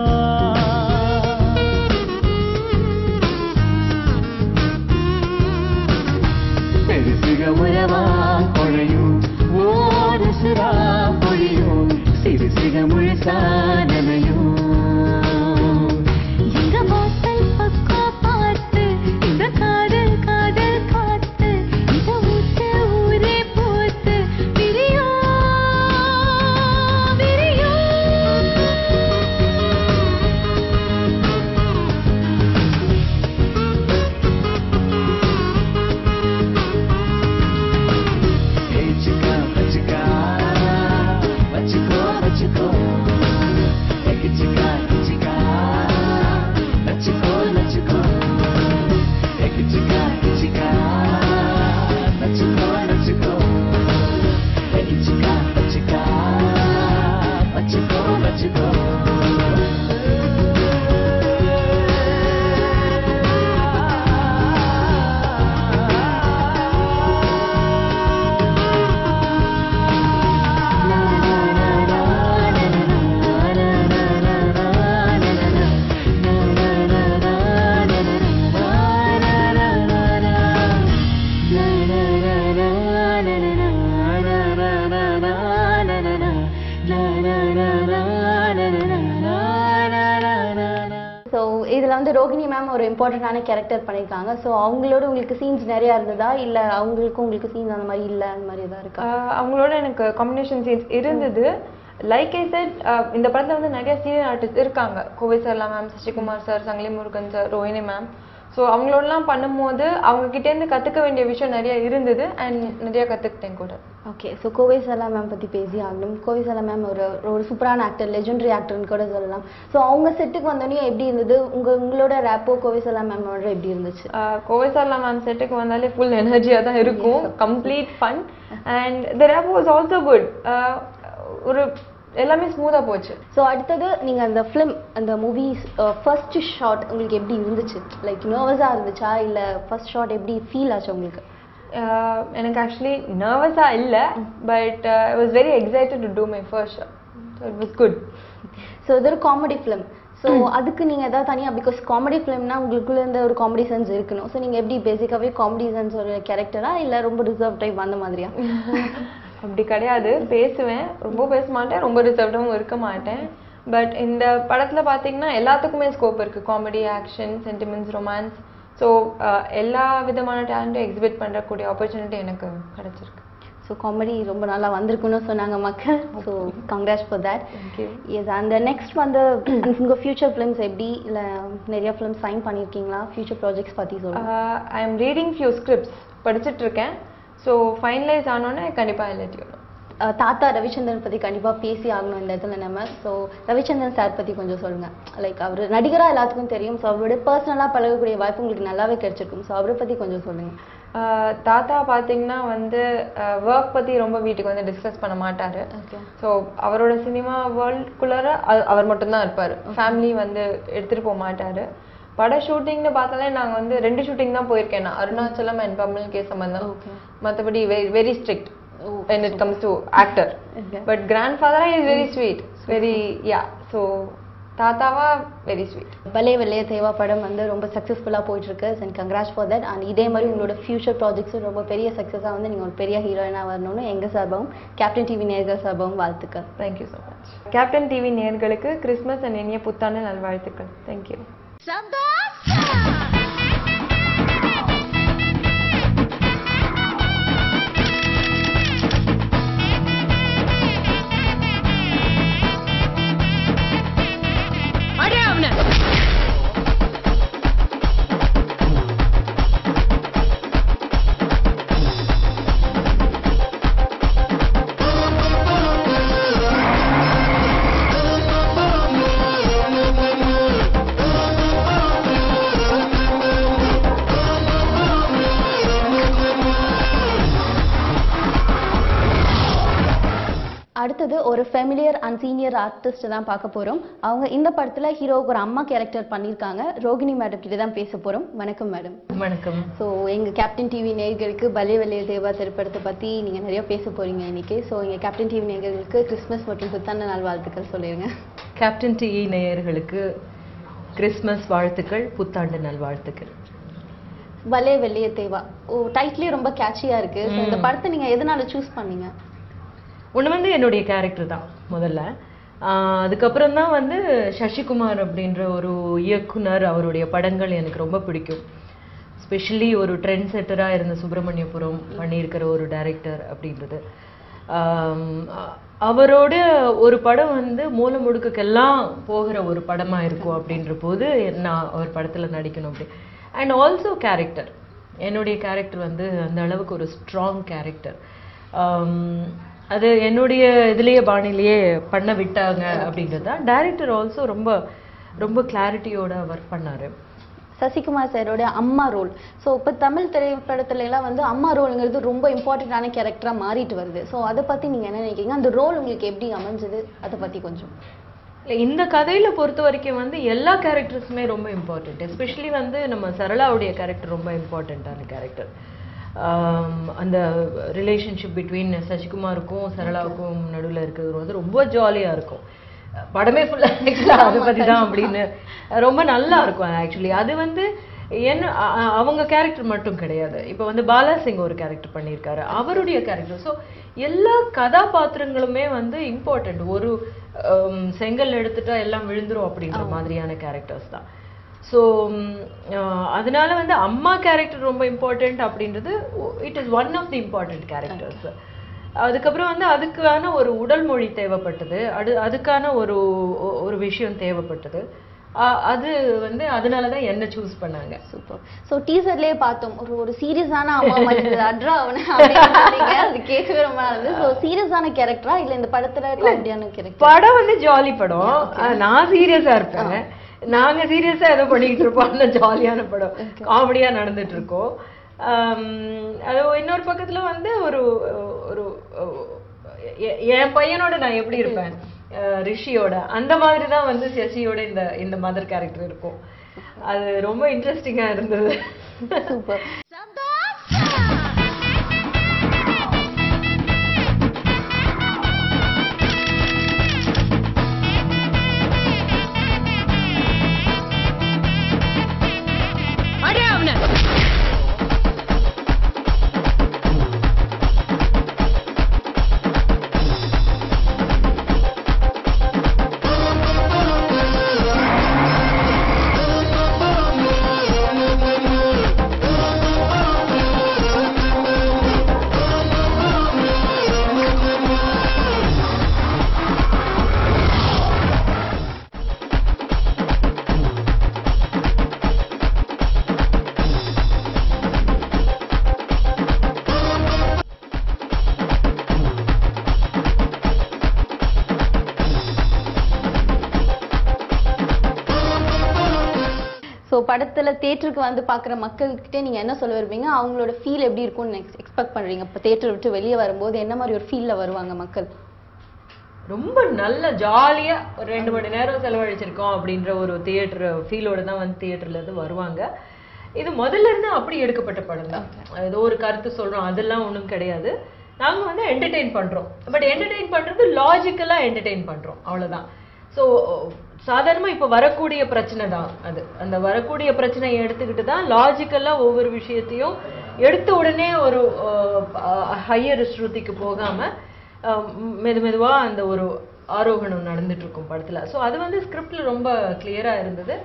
பெருசுக உறவா கொழையும், ஓரசுரா பொழியும், சிறுசிக முழுசா நனையும். ஸோ இதில் வந்து ரோகிணி மேம் ஒரு இம்பார்ட்டண்ட்டான கேரக்டர் பண்ணியிருக்காங்க. ஸோ அவங்களோட உங்களுக்கு சீன்ஸ் நிறையா இருந்ததா, இல்லை உங்களுக்கு சீன்ஸ் அந்த மாதிரி இல்லை, அந்த மாதிரி எதாவது இருக்கா? அவங்களோட எனக்கு காம்பினேஷன் சீன்ஸ் இருந்தது. லைக் ஐ செட், இந்த படத்தில் வந்து நிறைய சீனியர் ஆர்டிஸ்ட் இருக்காங்க. Kovai Sarala ma'am, Sasikumar sir, Sangili Murugan sir, Rohini ma'am. So அவங்களோடலாம் பண்ணும்போது அவங்ககிட்டேருந்து கற்றுக்க வேண்டிய விஷயம் நிறைய இருந்தது அண்ட் நிறைய கற்றுக்கிட்டேன் கூட. Okay, so Kovai Sarala ma'am பற்றி பேசி ஆகணும். கோவை சர்லா மேம் ஒரு சூப்பரான ஆக்டர், லெஜெண்டரி ஆக்டர்னு கூட சொல்லலாம். ஸோ அவங்க செட்டுக்கு வந்தோடனே எப்படி இருந்தது? உங்களோட ரேப்போ கோவை சர்லா மேமோட எப்படி இருந்துச்சு? கோவை சர்லா மேம் செட்டுக்கு வந்தாலே ஃபுல் எனர்ஜியாக தான் இருக்கும், complete fun and the rapport was also good. ஒரு எல்லாமே ஸ்மூத்தாக போச்சு. ஸோ அடுத்தது நீங்கள் அந்த ஃபிலிம், அந்த மூவி ஃபர்ஸ்ட் ஷாட் உங்களுக்கு எப்படி இருந்துச்சு? லைக் நர்வஸாக இருந்துச்சா, இல்லை ஃபர்ஸ்ட் ஷாட் எப்படி ஃபீல் ஆச்சு உங்களுக்கு? எனக்கு ஆக்சுவலி நர்வஸாக இல்லை, but I was very excited to do my first shot. So it was good. So இது ஒரு காமெடி ஃபிலிம். ஸோ அதுக்கு நீங்கள் எதாவது தனியாக, பிகாஸ் காமெடி ஃபிலிம்னா உங்களுக்குள்ள இருந்த ஒரு காமெடி சென்ஸ் இருக்கணும். ஸோ நீங்கள் எப்படி பேசிக்காகவே காமெடி சென்ஸ் ஒரு கேரக்டரா, இல்லை ரொம்ப ரிசர்வ் டைப் அந்த மாதிரியா? அப்படி கிடையாது, பேசுவேன், ரொம்ப பேச மாட்டேன், ரொம்ப ரிசர்வ்டாகவும் இருக்க மாட்டேன். பட் இந்த படத்தில் பார்த்தீங்கன்னா எல்லாத்துக்குமே ஸ்கோப் இருக்குது. Comedy, action, sentiments, romance. So எல்லா விதமான டேலண்ட்டும் எக்ஸிபிட் பண்ணுறக்கூடிய ஆப்பர்ச்சுனிட்டி எனக்கு கிடச்சிருக்கு. ஸோ காமெடி ரொம்ப நல்லா வந்திருக்குன்னு சொன்னாங்க மக்கள். So congrats for that. Yes, அந்த நெக்ஸ்ட் வந்து உங்கள் ஃபியூச்சர் ஃபிலிம்ஸ் எப்படி, இல்லை நிறைய ஃபிலிம்ஸ் சைன் பண்ணியிருக்கீங்களா? ஃபியூச்சர் ப்ராஜெக்ட்ஸ் பற்றி சொல்லுங்கள். I am reading few scripts, படிச்சுட்ருக்கேன். ஸோ ஃபைனலைஸ் ஆனோன்னே கண்டிப்பாக எல்லாத்தையும். தாத்தா ரவிச்சந்திரன் பற்றி கண்டிப்பாக பேசி ஆகணும் இந்த இடத்துல நம்ம. ஸோ ரவிச்சந்திரன் சார் பற்றி கொஞ்சம் சொல்லுங்கள். லைக் அவர் நடிகராக எல்லாத்துக்கும் தெரியும். ஸோ அவருடைய பர்சனலாக பழகக்கூடிய வாய்ப்பு உங்களுக்கு நல்லாவே கிடைச்சிருக்கும். ஸோ அவரை பற்றி கொஞ்சம் சொல்லுங்கள். தாத்தா பார்த்தீங்கன்னா வந்து ஒர்க் பற்றி ரொம்ப வீட்டுக்கு வந்து டிஸ்கஸ் பண்ண மாட்டார். ஓகே. ஸோ அவரோட சினிமா வேர்ல்டுக்குள்ளார அவர் மட்டும்தான் இருப்பார். ஃபேமிலி வந்து எடுத்துகிட்டு போக மாட்டார். பட ஷூட்டிங்னு பார்த்தாலே நாங்கள் வந்து 2 ஷூட்டிங் தான் போயிருக்கேன் நான், அருணாச்சலம் அண்ட் பம்மல் கே சம்பந்தம். மற்றபடி very strict when it comes to actor. But grandfather is very sweet, very so தாத்தாவா வெரி ஸ்வீட். பலே வெள்ளைய தேவா படம் வந்து ரொம்ப சக்ஸஸ்ஃபுல்லாக போயிட்டுருக்கு. And congrats for that. And இதே மாதிரி உங்களோட ஃபியூச்சர் ப்ராஜெக்ட்ஸும் ரொம்ப பெரிய சக்ஸஸாக வந்து நீங்கள் ஒரு பெரிய ஹீரோயினாக வரணும்னு எங்கள் சார்பாகவும் கேப்டன் டிவி நேயர்கள் சார்பாகவும் வாழ்த்துக்கள். Thank you so much. Captain TV நேயர்களுக்கு கிறிஸ்மஸ் அண்ட் இனிய புத்தாண்டு நல்வாழ்த்துக்கள். தேங்க்யூ. அடுத்தது ஒரு ஃபெமிலியர் அண்ட் சீனியர் ஆர்டிஸ்ட் தான் பார்க்க போகிறோம். அவங்க இந்த படத்தில் ஹீரோவுக்கு ஒரு அம்மா கேரக்டர் பண்ணியிருக்காங்க. ரோகிணி மேடம் கிட்ட தான் பேச போகிறோம். வணக்கம் மேடம். வணக்கம். ஸோ எங்கள் கேப்டன் டிவி நேயர்களுக்கு பலே வெள்ளைய தேவா திரைப்படத்தை பற்றி நீங்கள் நிறைய பேச போகிறீங்க இன்னைக்கு. ஸோ எங்கள் கேப்டன் டிவி நேயர்களுக்கு கிறிஸ்மஸ் மற்றும் புத்தாண்டு நாள் வாழ்த்துக்கள் சொல்லிடுங்க. கேப்டன் டிவி நேயர்களுக்கு கிறிஸ்மஸ் வாழ்த்துக்கள், புத்தாண்டு நல் வாழ்த்துக்கள். பலே வெள்ளைய தேவா டைட்டிலே ரொம்ப கேட்சியாக இருக்குது. ஸோ இந்த படத்தை நீங்கள் எதனால சூஸ் பண்ணீங்க? ஒன்று வந்து என்னுடைய கேரக்டர் தான் முதல்ல. அதுக்கப்புறம் தான் வந்து சசிகுமார் அப்படின்ற ஒரு இயக்குனர், அவருடைய படங்கள் எனக்கு ரொம்ப பிடிக்கும். ஸ்பெஷலி ஒரு ட்ரெண்ட் செட்டராக இருந்த சுப்பிரமணியபுரம் பண்ணியிருக்கிற ஒரு டைரக்டர் அப்படின்றது. அவரோட ஒரு படம் வந்து மூல முடுக்குக்கெல்லாம் போகிற ஒரு படமாக இருக்கும் அப்படின்ற போது நான் ஒரு படத்தில் நடிக்கணும் அப்படி. அண்ட் ஆல்சோ கேரக்டர், என்னுடைய கேரக்டர் வந்து அந்த அளவுக்கு ஒரு ஸ்ட்ராங் கேரக்டர். அது என்னுடைய இதுலேயே பாணிலேயே பண்ண விட்டாங்க அப்படின்றது தான். டைரக்டர் ஆல்சோ ரொம்ப ரொம்ப கிளாரிட்டியோட ஒர்க் பண்ணார். சசிகுமார் சாரோட அம்மா ரோல். ஸோ இப்போ தமிழ் திரைப்படத்துல எல்லாம் வந்து அம்மா ரோலுங்கிறது ரொம்ப இம்பார்ட்டண்ட்டான கேரக்டராக மாறிட்டு வருது. ஸோ அதை பற்றி நீங்கள் என்ன நினைக்கிறீங்க? அந்த ரோல் உங்களுக்கு எப்படி அமைஞ்சது, அதை பற்றி கொஞ்சம். இல்லை, இந்த கதையில் பொறுத்த வரைக்கும் வந்து எல்லா கேரக்டர்ஸுமே ரொம்ப இம்பார்ட்டண்ட். எஸ்பெஷலி வந்து நம்ம சரளாவுடைய கேரக்டர் ரொம்ப இம்பார்ட்டண்ட்டான கேரக்டர். அந்த ரிலேஷன்ஷிப் பிட்வீன் சசிகுமாருக்கும் சரளாவுக்கும் நடுவில் இருக்கிறது வந்து ரொம்ப ஜாலியாக இருக்கும். படமே ஃபுல்லாக அதை பற்றி தான் அப்படின்னு ரொம்ப நல்லா இருக்கும் ஆக்சுவலி. அது வந்து என்ன அவங்க கேரக்டர் மட்டும் கிடையாது. இப்போ வந்து பாலா சிங் ஒரு கேரக்டர் பண்ணியிருக்காரு, அவருடைய கேரக்டர். ஸோ எல்லா கதாபாத்திரங்களுமே வந்து இம்பார்ட்டன்ட். ஒரு செங்கல் எடுத்துட்டா எல்லாம் விழுந்துரும் அப்படின்ற மாதிரியான கேரக்டர்ஸ் தான். ஸோ அதனால வந்து அம்மா கேரக்டர் ரொம்ப இம்பார்ட்டன்ட் அப்படின்றது it is one of the important characters. அதுக்கப்புறம் வந்து அதுக்கான ஒரு உடல் மொழி தேவைப்பட்டது, அதுக்கான ஒரு விஷயம் தேவைப்பட்டது. அது வந்து அதனால தான் என்ன சூஸ் பண்ணாங்க. சூப்பர். ஸோ டீசர்லேயே பார்த்தோம் ஒரு சீரியஸான அம்மா மாதிரி அட்ரா அவனை அப்படின்னு அது கேட்கவே ரொம்ப நல்லது. ஸோ சீரியஸான கேரக்டரா இல்லை இந்த படத்துல காமெடியான கேரக்டர்? படம் வந்து ஜாலி படம், நான் சீரியஸா இருப்பேன். நாங்க சீரியஸா ஏதோ பண்ணிக்கிட்டு இருப்போம், அந்த ஜாலியான படம் காமெடியா நடந்துட்டு இருக்கோம். அது இன்னொரு பக்கத்துல வந்து ஒரு என் பையனோட நான் எப்படி இருப்பேன் ரிஷியோட, அந்த மாதிரி தான் வந்து சசியோட இந்த மதர் கேரக்டர் இருக்கும். அது ரொம்ப இன்ட்ரெஸ்டிங்கா இருந்தது. சூப்பர். ஸோ படத்துல தியேட்டருக்கு வந்து பார்க்குற மக்கள்கிட்ட நீங்க என்ன சொல்ல வருவீங்க? அவங்களோட ஃபீல் எப்படி இருக்கும்னு எக்ஸ்பெக்ட் பண்றீங்க? இப்போ தியேட்டர் விட்டு வெளியே வரும்போது என்ன மாதிரி ஒரு ஃபீல்ல வருவாங்க மக்கள்? ரொம்ப நல்ல ஜாலியா ஒரு 2 மணி நேரம் செலவழிச்சிருக்கோம் அப்படின்ற ஒரு தியேட்டர் ஃபீலோட தான் வந்து தியேட்டர்ல இருந்து வருவாங்க. இது முதல்ல இருந்து அப்படி எடுக்கப்பட்ட படம் தான். ஏதோ ஒரு கருத்து சொல்றோம் அதெல்லாம் ஒன்றும் கிடையாது. நாங்க வந்து என்டர்டெயின் பண்றோம், பட் என்டர்டெயின் பண்றது லாஜிக்கலா என்டர்டெயின் பண்றோம், அவ்வளவுதான். ஸோ சாதாரணமா இப்ப வரக்கூடிய பிரச்சனை தான் அது. அந்த வரக்கூடிய பிரச்சனையை எடுத்துக்கிட்டு தான் லாஜிக்கலா ஒவ்வொரு விஷயத்தையும் எடுத்த உடனே ஒரு ஹையர் ஸ்ருதிக்கு போகாம மெதுவா அந்த ஒரு ஆரோகணம் நடந்துட்டு இருக்கும் படத்துல. ஸோ அது வந்து ஸ்கிரிப்ட்ல ரொம்ப கிளியரா இருந்தது.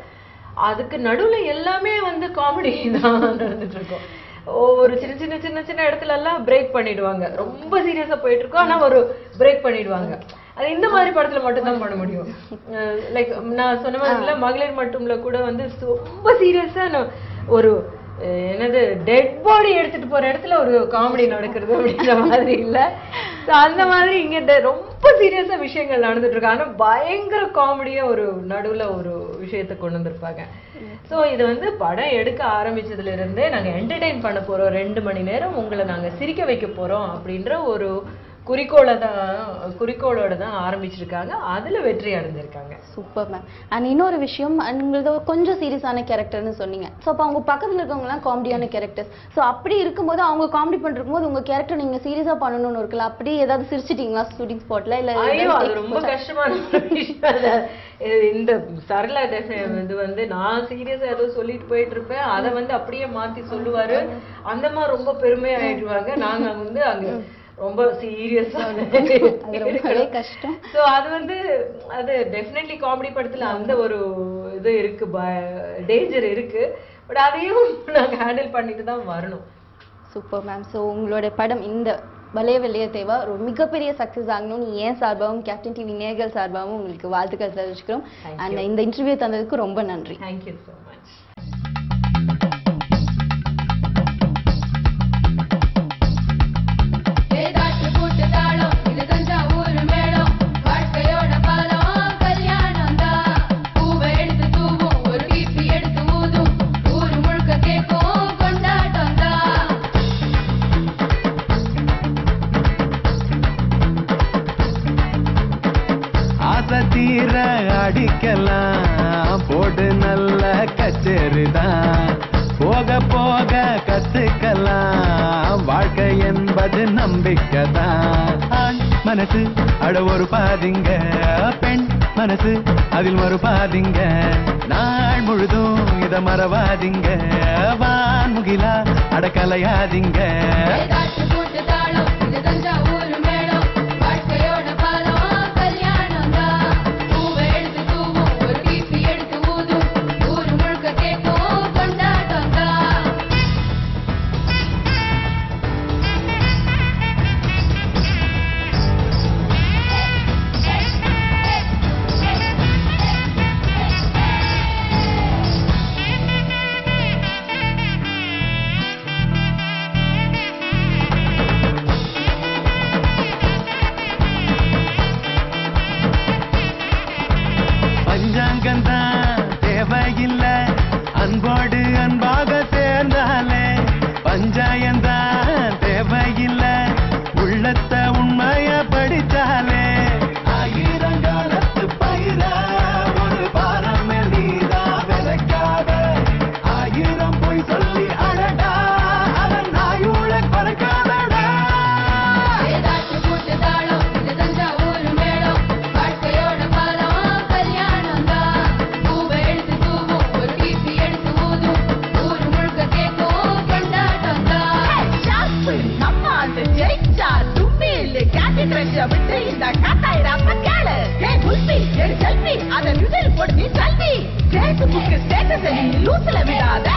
அதுக்கு நடுவுல எல்லாமே வந்து காமெடி தான் நடந்துட்டு இருக்கும். ஒரு சின்ன இடத்துல எல்லாம் பிரேக் பண்ணிடுவாங்க. ரொம்ப சீரியஸா போயிட்டு இருக்கோம், ஆனா ஒரு பிரேக் பண்ணிடுவாங்க. அது இந்த மாதிரி படத்துல மட்டும் தான் பண்ண முடியும். லைக் நான் சொன்ன மாதிரி மகளிர் மட்டும்ல கூட வந்து ரொம்ப சீரியஸா ஒரு என்னது டெட் பாடி எடுத்துட்டு போற இடத்துல ஒரு காமெடி நடக்கிறது அப்படின்ற மாதிரி இல்ல. அந்த மாதிரி இங்க ரொம்ப சீரியஸா விஷயங்கள் நடந்துட்டு இருக்கு, ஆனா பயங்கர காமெடியா ஒரு நடுவுல ஒரு விஷயத்த கொண்டு வந்திருப்பாங்க. ஸோ இது வந்து படம் எடுக்க ஆரம்பிச்சதுல இருந்தே நாங்க என்டர்டெயின் பண்ண போறோம், 2 மணி நேரம் உங்களை நாங்க சிரிக்க வைக்க போறோம் அப்படின்ற ஒரு குறிக்கோளோட தான் ஆரம்பிச்சிருக்காங்க. அதுல வெற்றி அடைஞ்சிருக்காங்க. Super ma'am. அண்ட் இன்னொரு விஷயம், உங்களது கொஞ்சம் சீரியஸான கேரக்டர்னு சொன்னீங்க. ஸோ அப்போ அவங்க பக்கத்துல இருக்கவங்கலாம் காமெடியான கேரக்டர்ஸ். ஸோ அப்படி இருக்கும்போது அவங்க காமெடி பண்ணிருக்கும் போது உங்க கேரக்டர் நீங்க சீரியஸா பண்ணணும்னு இருக்குல்ல, அப்படி ஏதாவது சிரிச்சிட்டீங்களா ஷூட்டிங் ஸ்பாட்ல? இல்ல அது ரொம்ப கஷ்டமான விஷயம். இந்த சரளா இது வந்து நான் சீரியஸா ஏதோ சொல்லிட்டு போயிட்டு இருப்பேன், அதை வந்து அப்படியே மாத்தி சொல்லுவாரு. அந்த மாதிரி ரொம்ப பெருமையா ஆயிடுவாங்க. நாங்க வந்து அங்க ரொம்ப சீரியஸா கஷ்டம். ஸோ அது வந்து அது டெஃபினெட்லி காமெடி படத்துல அந்த ஒரு இது இருக்கு, டேஞ்சர் இருக்கு. பட் அதையும் நாங்க ஹேண்டில் பண்ணிட்டு தான் வரணும். Super ma'am. ஸோ உங்களோட படம் இந்த பலே வெள்ளைய தேவா ஒரு மிகப்பெரிய சக்ஸஸ் ஆகணும்னு ஏன் சார்பாகவும் கேப்டன் டிவி நேயர்கள் சார்பாகவும் உங்களுக்கு வாழ்த்துக்கள் தெரிவிச்சுக்கிறோம். அண்ட் இந்த இன்டர்வியூ தந்ததுக்கு ரொம்ப நன்றி. Thank you so much. தீர அடிக்கலாம் போடு நல்ல கச்சேரிதான், போக போக கத்துக்கலாம், வாழ்க்கை என்பது நம்பிக்கைதான். ஆண் மனசு அட ஒரு பாதிங்க, பெண் மனசு அதில் மறுபாதிங்க நாள் முழுதும் இத மறவாதிங்க வான்முகிலா அடக்கலையாதிங்க பஞ்சாங்கந்தான் தேவையில்ல அன்போடு அன்பாக சேர்ந்தாலே பஞ்சாயந்தான் தேவையில்ல உள்ளத்தை உண்மைய படிச்சாலே ஆயிரங்காலத்து பயிர ஒரு பாரமே நீதா விதைக்காத ஆயிரம் பொய் சொல்லி அழடா அதன் நாயுள குறைக்காதடா விட்டு இந்த காட்டாயிராப்ப கேளு குல்பி எடு செல்ஃபி அதை மியூசில் போட்டு நீ செல்ஃபி ஃபேஸ்புக் ஸ்டேட்டஸ் நீ லூஸ்ல விடாத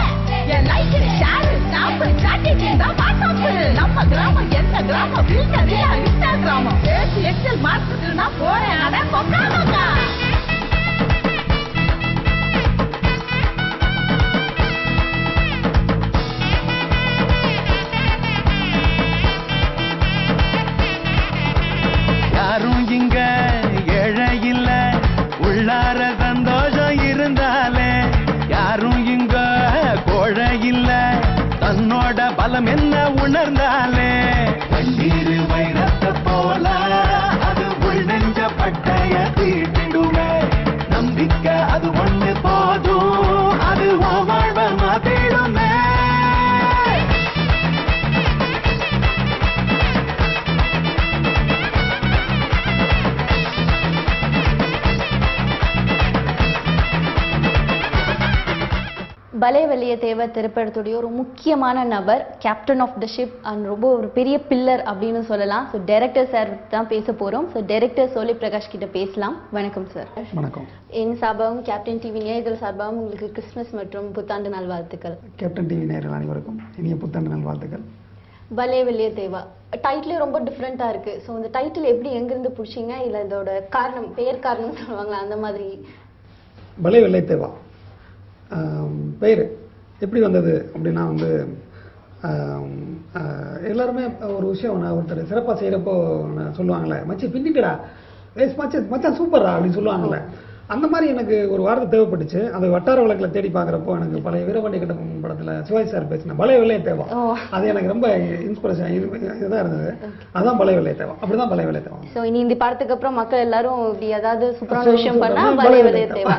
என் லைக் ஷேர் ஸ்னாப் சாட்டிங் இந்த வாட்ஸ்அப் நம்ம கிராமம் எந்த கிராமம் ஃபில்டர் இன்ஸ்டாகிராம் எக்ஸல் மார்க்கெட்ல நான் போறேன் அட கொக்காமக்கா யாரும் இங்க ஏழை இல்ல உள்ளார சந்தோஷம் இருந்தாலே யாரும் இங்க கோழை இல்ல தன்னோட பலம் என்ன உணர்ந்தாலே கண்ணீர் வைரத்தை போல அது உள் நெஞ்ச பட்டைய தீட்டிடுமே நம்பிக்கை அது ஒண்ணு போதும் அது வாழ்வ மாத்திடுமே பலே வெள்ளிய தேவ திரைப்படத்துடைய ஒரு முக்கியமான நபர், captain of the ship and ரொம்ப ஒரு பெரிய பில்லர் அப்படின்னு சொல்லலாம். ஸோ டைரக்டர் சார் தான் பேச போகிறோம். ஸோ டைரக்டர் சோலி பிரகாஷ் கிட்ட பேசலாம். வணக்கம் சார். வணக்கம். என் சார்பாகவும் கேப்டன் டிவி நேயர்கள் சார்பாகவும் உங்களுக்கு கிறிஸ்துமஸ் மற்றும் புத்தாண்டு நல்வாழ்த்துக்கள். கேப்டன் டிவி நேயர்கள் அனைவருக்கும் இனிய புத்தாண்டு நல்வாழ்த்துக்கள். பலே வெள்ளிய தேவா டைட்டிலே ரொம்ப டிஃப்ரெண்ட்டாக இருக்குது. ஸோ இந்த டைட்டில் எப்படி எங்கேருந்து பிடிச்சிங்க, இல்லை இதோட காரணம் பெயர் காரணம் சொல்லுவாங்களா அந்த மாதிரி? பலே வெள்ளை தேவா பெயர் எப்படி வந்தது அப்படின்னா வந்து எல்லாருமே ஒரு விஷயம் ஒருத்தர் சிறப்பாக செய்கிறப்போ சொல்லுவாங்களே, மச்சி பின்னிட்டுடா மச்சான் சூப்பரா அப்படின்னு சொல்லுவாங்கள்ல, அந்த மாதிரி எனக்கு ஒரு வார்த்தை தேவைப்பட்டுச்சு. அது வட்டார வழக்கில் தேடி பார்க்குறப்போ எனக்கு பழைய வீரபாண்டி கட்டபொம்மன் படத்தில் சிவாஜி சார் பேசின பலே வெள்ளைய தேவா, அது எனக்கு ரொம்ப இன்ஸ்பிரேஷன் இதாக இருந்தது. அதுதான் பலே வெள்ளைய தேவா, அப்படிதான் பலே வெள்ளைய தேவா. ஸோ இனி இந்த படத்துக்கு அப்புறம் மக்கள் எல்லாரும் இப்படி ஏதாவது சூப்பரான விஷயம் பண்ணா பலே வெள்ளைய தேவா.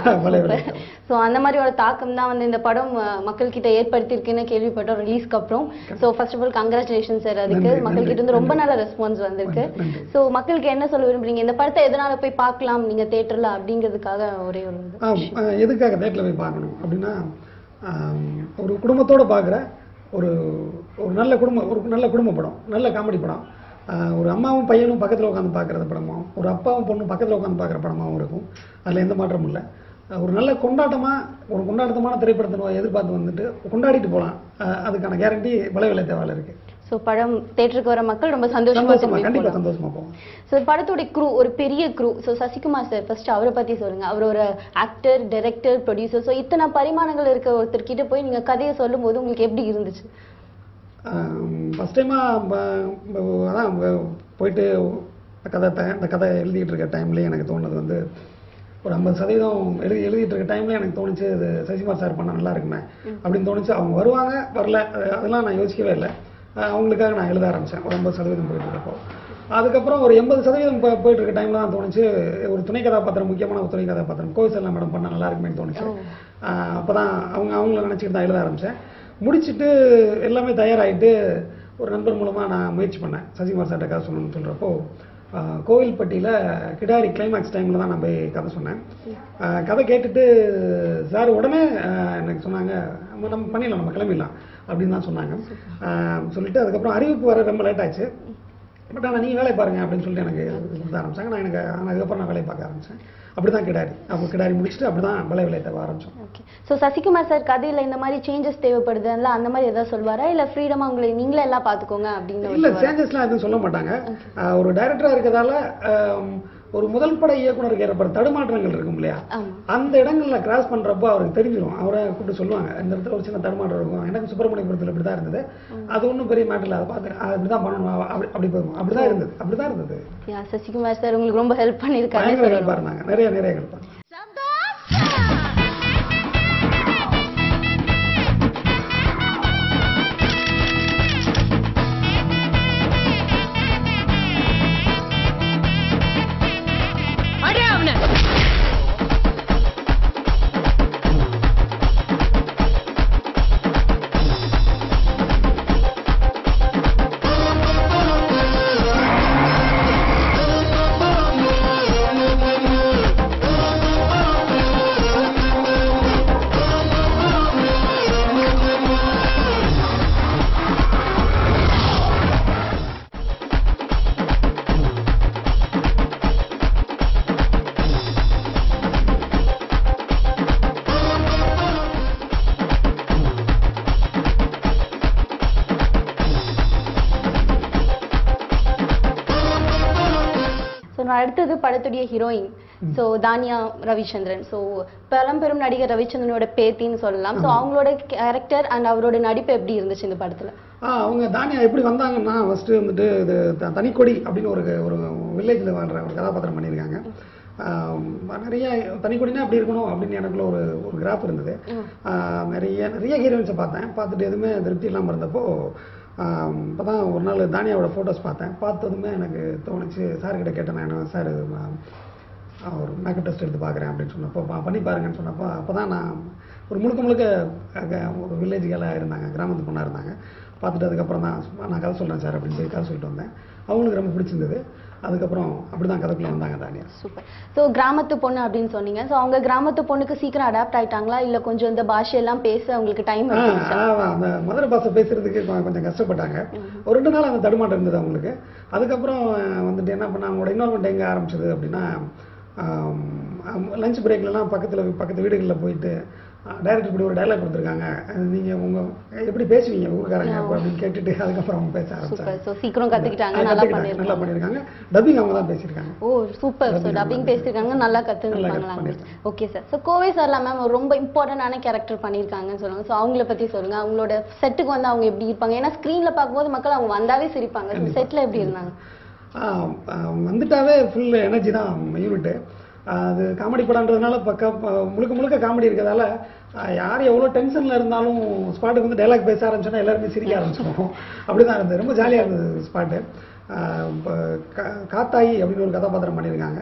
ஸோ அந்த மாதிரி ஒரு தாக்கம் தான் வந்து இந்த படம் மக்கள் கிட்ட ஏற்படுத்தியிருக்குன்னு கேள்விப்பட்டோம் ரிலீஸ்க்கு அப்புறம். So first of all congratulation sir. அதுக்கு மக்கள் கிட்ட இருந்து ரொம்ப நல்ல ரெஸ்பான்ஸ் வந்திருக்கு. ஸோ மக்களுக்கு என்ன சொல்ல விரும்புறீங்க, இந்த படத்தை எதனால போய் பார்க்கலாம் நீங்க தேட்டர்ல அப்படிங்கிறதுக்காக ஒரே ஒரு எதுக்காக தேட்டரில் போய் பார்க்கணும் அப்படின்னா, ஒரு குடும்பத்தோடு பார்க்குற ஒரு நல்ல குடும்ப படம், நல்ல காமெடி படம். ஒரு அம்மாவும் பையனும் பக்கத்தில் உட்காந்து பார்க்குற படமாகவும், ஒரு அப்பாவும் பொண்ணும் பக்கத்தில் உட்காந்து பார்க்குற படமாகவும் இருக்கும். அதில் எந்த மாற்றமும் இல்லை. ஒரு நல்ல கொண்டாட்டமான திரைப்படத்தை எதிர்பார்த்து வந்துட்டு கொண்டாடிட்டு போகலாம். அதுக்கான கேரண்டி பலே வெள்ளைய தேவால இருக்குது. ஸோ படம் தேட்டருக்கு வர மக்கள் ரொம்ப சந்தோஷமா போகும். ஸோ படத்தோட க்ரூ ஒரு பெரிய crew. So Sasikumar sir first அவரை பற்றி சொல்லுங்க. அவர் ஒரு ஆக்டர், டைரக்டர், ப்ரொடியூசர். ஸோ இத்தனை பரிமாணங்கள் இருக்க ஒருத்தர்கிட்ட போய் நீங்கள் கதையை சொல்லும் போது உங்களுக்கு எப்படி இருந்துச்சு? ஃபஸ்ட் டைமாக அதான் போயிட்டு அந்த கதை எழுதிட்டு இருக்க டைம்லேயே எனக்கு தோணுது வந்து ஒரு 50% எழுதிட்டு இருக்க டைம்ல எனக்கு தோணுச்சு இது சசிகுமார் சார் பண்ணால் நல்லா இருக்குமே அப்படின்னு தோணுச்சு. அவங்க வருவாங்க வரல அதெல்லாம் நான் யோசிக்கவே இல்லை. அவங்களுக்காக நான் எழுத ஆரம்பித்தேன். ஒரு 50% போயிட்டு இருக்கப்போ. அதுக்கப்புறம் ஒரு 80% போயிட்டு இருக்க டைம்ல தான் தோணுச்சு ஒரு துணை கதாபாத்திரம், முக்கியமான ஒரு துணை கதாபாத்திரம் கோவிசெல்லாம் மேடம் பண்ணால் நல்லா இருக்குமேன்னு தோணுச்சு. அப்போ தான் அவங்கள நினச்சிக்கிட்டு தான் எழுத ஆரம்பித்தேன். முடிச்சுட்டு எல்லாமே தயாராகிட்டு ஒரு நண்பர் மூலமாக நான் முயற்சி பண்ணேன் சசிகுமார் சார்கிட்ட கதை சொல்லணும்னு சொல்கிறப்போ கோவில்பட்டியில் கிடாரி கிளைமேக்ஸ் டைமில் தான் நான் போய் கதை சொன்னேன். கதை கேட்டுட்டு சார் உடனே எனக்கு சொன்னாங்க, நம்ம பண்ணிடலாம், நம்ம கிளம்பிடலாம் அப்படின்னு தான் சொன்னாங்க. சொல்லிட்டு அதுக்கப்புறம் அறிவிப்பு வர ரொம்ப லேட் ஆச்சு. பட் ஆனால் நீங்கள் வேலையை பாருங்கள் அப்படின்னு சொல்லிட்டு எனக்கு கொடுத்த ஆரம்பிச்சாங்க. ஆனால் அதுக்கப்புறம் நான் வேலையை பார்க்க ஆரம்பித்தேன். அப்படி தான் கிடாரி கிடாரி முடிச்சுட்டு அப்படி தான் விளையாட்ட ஆரம்பித்தோம். ஓகே. ஸோ சசிகுமார் சார் கதையில் இந்த மாதிரி சேஞ்சஸ் தேவைப்படுதுல்ல, அந்த மாதிரி எதாவது சொல்வாரா, இல்லை ஃப்ரீடமாக உங்களை நீங்களே எல்லாம் பார்த்துக்கோங்க அப்படின்னு? இல்லை, சேஞ்சஸ்லாம் எதுவும் சொல்ல மாட்டாங்க. ஒரு டைரக்டராக இருக்கிறதால ஒரு முதல் பட இயக்குனருக்கு ஏற்படுற தடுமாற்றங்கள் இருக்கும் இல்லையா, அந்த இடங்கள்ல கிராஸ் பண்றப்போ அவருக்கு தெரிஞ்சிடும். அவரை கூப்பிட்டு சொல்லுவாங்க, இந்த இடத்துல ஒரு சின்ன தடுமாற்றம் இருக்கும். எனக்கு சுப்பிரமணியபுரத்தில் இப்படி தான் இருந்தது, அது ஒன்றும் பெரிய மேட்டர் இல்லை, அதை பார்த்து அப்படிதான் பண்ணணும், அப்படி போகும், அப்படிதான் இருந்தது. சசிகுமார் சார் உங்களுக்கு ரொம்ப ஹெல்ப் பண்ணியிருக்காங்க. ஹெல்ப் பண்ணாங்க, நிறைய ஹெல்ப் பண்ணாங்க. அடுத்தது படத்துடைய heroine so Tania Ravichandran. So பழம்பெரும் நடிகர் ரவிச்சந்திரனோட பேத்தின்னு சொல்லலாம். ஸோ அவங்களோட கேரக்டர் அண்ட் அவரோட நடிப்பு எப்படி இருந்துச்சு இந்த படத்துல? அவங்க தானியா எப்படி வந்தாங்கன்னா, ஃபர்ஸ்ட் வந்துட்டு இது தனிக்கொடி அப்படின்னு ஒரு வில்லேஜில் வாழ்ற ஒரு கதாபாத்திரம் பண்ணியிருக்காங்க. நிறைய தனிக்கொடினா அப்படி இருக்கணும் அப்படின்னு எனக்குள்ள ஒரு கிராஃப் இருந்தது. நிறைய ஹீரோயின்ஸை பார்த்துட்டு எதுவுமே திருப்தி இல்லாமல் இருந்தப்போ இப்போ தான் ஒரு நாள் தானியாவோட ஃபோட்டோஸ் பார்த்ததுமே எனக்கு தோணுச்சு. சார்கிட்ட கேட்டேன், நான் சார் ஒரு மேக்கப் டெஸ்ட் எடுத்து பார்க்குறேன் அப்படின்னு சொன்னப்போ பண்ணி பாருங்கன்னு சொன்னப்போ அப்போ தான் நான் ஒரு முழுக்க ஒரு வில்லேஜ் கேளாக இருந்தாங்க, கிராமத்து பொண்ணாக இருந்தாங்க. பார்த்துட்டு அதுக்கப்புறம் தான் நான் கதை சொல்கிறேன் சார் அப்படின்னு சொல்லி கதை சொல்லிட்டு வந்தேன். அவங்களுக்கு ரொம்ப பிடிச்சிருந்தது. அதுக்கப்புறம் அப்படி தான் கதைக்குள்ளே வந்தாங்க தானியா. சூப்பர். ஸோ கிராமத்து பொண்ணு அப்படின்னு சொன்னீங்க. ஸோ அவங்க கிராமத்து பொண்ணுக்கு சீக்கிரம் அடாப்ட் ஆயிட்டாங்களா, இல்லை கொஞ்சம் இந்த பாஷையெல்லாம் பேச அவங்களுக்கு டைம்? அந்த மதுரை பாஷை பேசுறதுக்கு கொஞ்சம் கஷ்டப்பட்டாங்க. ஒரு 2 நாள் அந்த தடுமாட்டம் இருந்தது அவங்களுக்கு. அதுக்கப்புறம் வந்துட்டு என்ன பண்ண, அவங்களோட இன்வால்மெண்ட் எங்கே ஆரம்பிச்சது அப்படின்னா, லஞ்ச் பிரேக்லலாம் பக்கத்து வீடுகளில் போயிட்டு டைரக்டர் இப்படி ஒரு டைலாக் கொடுத்துருக்காங்க, நீங்கள் எப்படி பேசுவீங்க ஊருக்காரங்க அப்படின்னு கேட்டுட்டு அதுக்கப்புறம் அவங்க பேச ஆரம்பிச்சாங்க. ஸோ சீக்கிரம் கற்றுக்கிட்டாங்க, நல்லா பண்ணியிருக்காங்க. டப்பிங் அவங்க தான் பேசியிருக்காங்க. ஓ சூப்பர். ஸோ டப்பிங் பேசியிருக்காங்க, நல்லா கற்றுருக்காங்களா? Okay sir. ஸோ கோவை சார்லாம் மேம் ரொம்ப இம்பார்ட்டண்டான கேரக்டர் பண்ணியிருக்காங்கன்னு சொல்லுவாங்க. ஸோ அவங்கள பற்றி சொல்லுங்கள். அவங்களோட செட்டுக்கு வந்து அவங்க எப்படி இருப்பாங்க? ஏன்னா ஸ்க்ரீனில் பார்க்கும்போது மக்கள் அவங்க வந்தாவே சிரிப்பாங்க. செட்டில் எப்படி இருந்தாங்க? வந்துட்டாவே ஃபுல் எனர்ஜி தான் யூனிட்டு. அது காமெடி படம்ன்றதுனால முழுக்க காமெடி இருக்கிறதால யார் எவ்வளோ டென்ஷனில் இருந்தாலும் ஸ்பாட்டுக்கு வந்து டைலாக் பேச ஆரம்பிச்சோன்னா எல்லாருமே சிரிக்க ஆரம்பிச்சிடுவோம். அப்படி தான் இருந்தது. ரொம்ப ஜாலியாக இருந்தது ஸ்பாட்டு. காத்தாயி அப்படின்னு ஒரு கதாபாத்திரம் பண்ணியிருக்காங்க.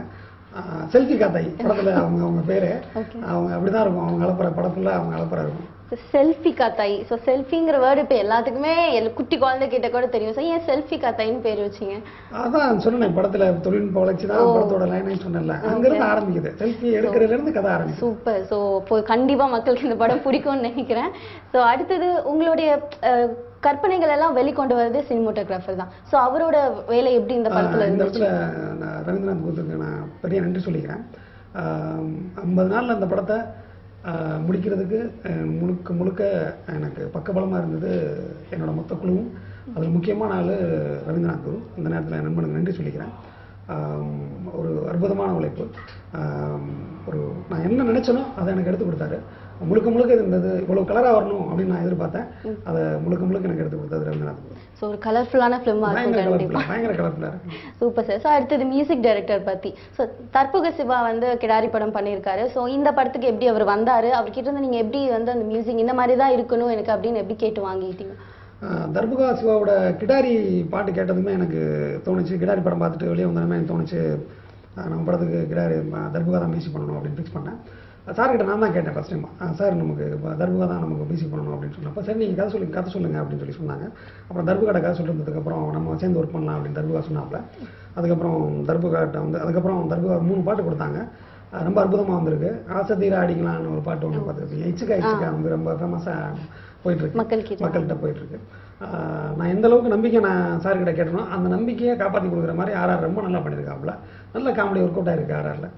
செல்ஃபி காத்தாயி படத்தில் அவங்க பேர். அவங்க அப்படி தான் இருக்கும். அவங்க அலப்பற படம் ஃபுல்லாக அவங்க அலப்பற இருக்கும். செல்ஃபி காத்தாயி. ஸோ செல்ஃபிங்கிற வேர்டு இப்போ எல்லாத்துக்குமே குட்டி குழந்தை கிட்ட கூட தெரியும். சார் ஏன் செல்ஃபி காத்தாயின்னு பேர் வச்சிங்க? அதான் சொன்னேன், படத்துல தொழில்நுட்ப வளர்ச்சி தான் படத்தோட லைன் சொன்னல, அங்கிருந்து ஆரம்பிக்குது. செல்ஃபி எடுக்கிறதுல இருந்து கதை ஆரம்பிக்குது. சூப்பர். ஸோ இப்போ கண்டிப்பா மக்களுக்கு இந்த படம் பிடிக்கும்னு நினைக்கிறேன். ஸோ அடுத்தது உங்களுடைய கற்பனைகள் எல்லாம் வெளிக்கொண்டு வருது சினிமோட்டோகிராஃபர் தான். ஸோ அவரோட வேலை எப்படி இந்த படத்துல? இந்த இடத்துல ரவீந்திரநாத் குத்துக்கு நான் பெரிய நன்றி சொல்லிக்கிறேன். 50 நாள்ல அந்த படத்தை முடிக்கிறதுக்கு முழுக்க எனக்கு பக்கபலமாக இருந்தது என்னோட மொத்த குழுவும். அதில் முக்கியமான ஆள் ரவீந்திரநாத் குரு. இந்த நேரத்தில் என் நண்பனுக்கு நன்றி சொல்லிக்கிறேன். ஒரு அற்புதமான உழைப்பு. நான் என்ன நினைச்சனோ அதை எனக்கு எடுத்து கொடுத்தாரு. முழுக்க இருந்தது இவ்வளவு கலராக வரணும் அப்படின்னு நான் எதிர்பார்த்தேன். அதை முழுக்க எனக்கு எடுத்து கொடுத்தது ரவீந்திரநாத் குரு. ஸோ ஒரு கலர்ஃபுல்லான ஃபிலிமாக இருக்கும். பயங்கர கலர்ஃபுல்லாக இருக்கு. Super sir. ஸோ அடுத்தது மியூசிக் டைரக்டர் பற்றி. ஸோ தற்புக சிவா வந்து கிடாரி படம் பண்ணியிருக்காரு. ஸோ இந்த படத்துக்கு எப்படி அவர் வந்தார், அவர்கிட்ட இருந்து நீங்கள் எப்படி வந்து அந்த மியூசிக் இந்த மாதிரி தான் இருக்கணும் எனக்கு அப்படின்னு எப்படி கேட்டு வாங்கிட்டீங்க? தர்புகா சிவாவோட கிடாரி பாட்டு கேட்டதுமே எனக்கு தோணுச்சு. கிடாரி படம் பார்த்துட்டு வெளியே வந்ததுமே எனக்கு தோணுச்சு, நம்ம படத்துக்கு கிடாரி தர்புகா தான் மியூசிக் பண்ணணும் அப்படின்னு ஃபிக்ஸ் பண்ணேன். சார்கிட்ட நான் தான் கேட்டேன் ஃபஸ்ட் டைம். சார் நமக்கு தர்புகா தான் நமக்கு மியூசிக் பண்ணணும் அப்படின்னு சொன்னப்போ சரி நீங்கள் கதை சொல்லுங்கள் அப்படின்னு சொல்லி சொன்னாங்க. அப்புறம் தர்புகாட்ட கதை சொல்லிருந்ததுக்கப்புறம் நம்ம சேர்ந்து ஒர்க் பண்ணலாம் அப்படின்னு தர்புகா சொன்னாப்புல. அதுக்கப்புறம் தர்புகாட்ட வந்து அதுக்கப்புறம் தர்புகா 3 பாட்டு கொடுத்தாங்க. ரொம்ப அற்புதமாக வந்திருக்கு. ஆசை தீர அடிக்கலான்னு ஒரு பாட்டு ஒன்று பார்த்துருக்கீங்க. இச்சுக்கா வந்து ரொம்ப ஃபேமஸாக போயிட்டுருக்கு, மக்கள்கிட்ட போயிட்டுருக்கு. நான் எந்த அளவுக்கு நம்பிக்கை நான் சார்கிட்ட கேட்டனோ அந்த நம்பிக்கையை காப்பாற்றி கொடுக்குற மாதிரி ஆர்ஆர் ரொம்ப நல்லா பண்ணியிருக்காப்புல. நல்ல காமெடி ஒர்க் அவுட் ஆயிருக்கு ஆர்ஆரில்.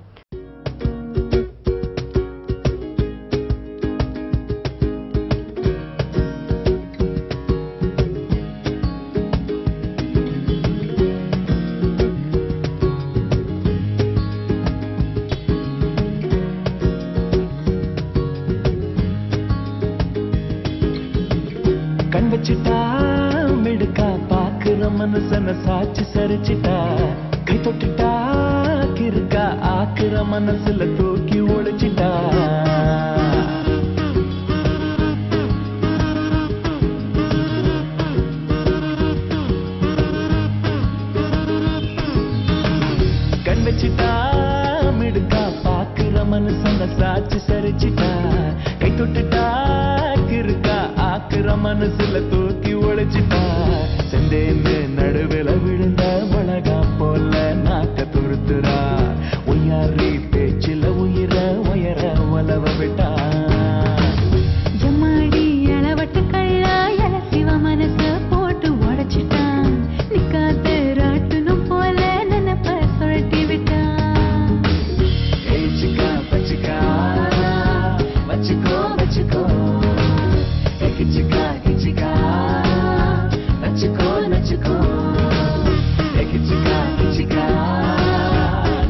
வச்சிட்டா மிடுக்கா பாக்குற மனசன சாட்சி சரிச்சிட்டா கை தொட்டுட்டா கிருக்கா ஆக்குற மனசுல தூக்கி ஒழிச்சிட்டா கண் வச்சிட்டா மிடுக்கா பாக்குற மனசன சாட்சி சரிச்சிட்டா கை தொட்டுட்டா கிருக்கா ஆக்குற மனசுல தூக்கி ஒழிச்சிட்டா செந்தேன்னு நடுவில் விழுந்த மிளகா போல நாக்க துருத்துறா உயரி பேச்சில உயிர உயர வளவ விட்டா ஜம்மாடி அளவட்டு கள்ளா எல சிவ மனச போட்டு உடைச்சிட்டான் நிக்காத ராட்டுனும் போல நினைப்ப சுழட்டி விட்டான் ஏச்சிக்கா பச்சிக்கா வச்சுக்கோ வச்சுக்கோ Chica, chica, nachiko, nachiko. Chica, chica,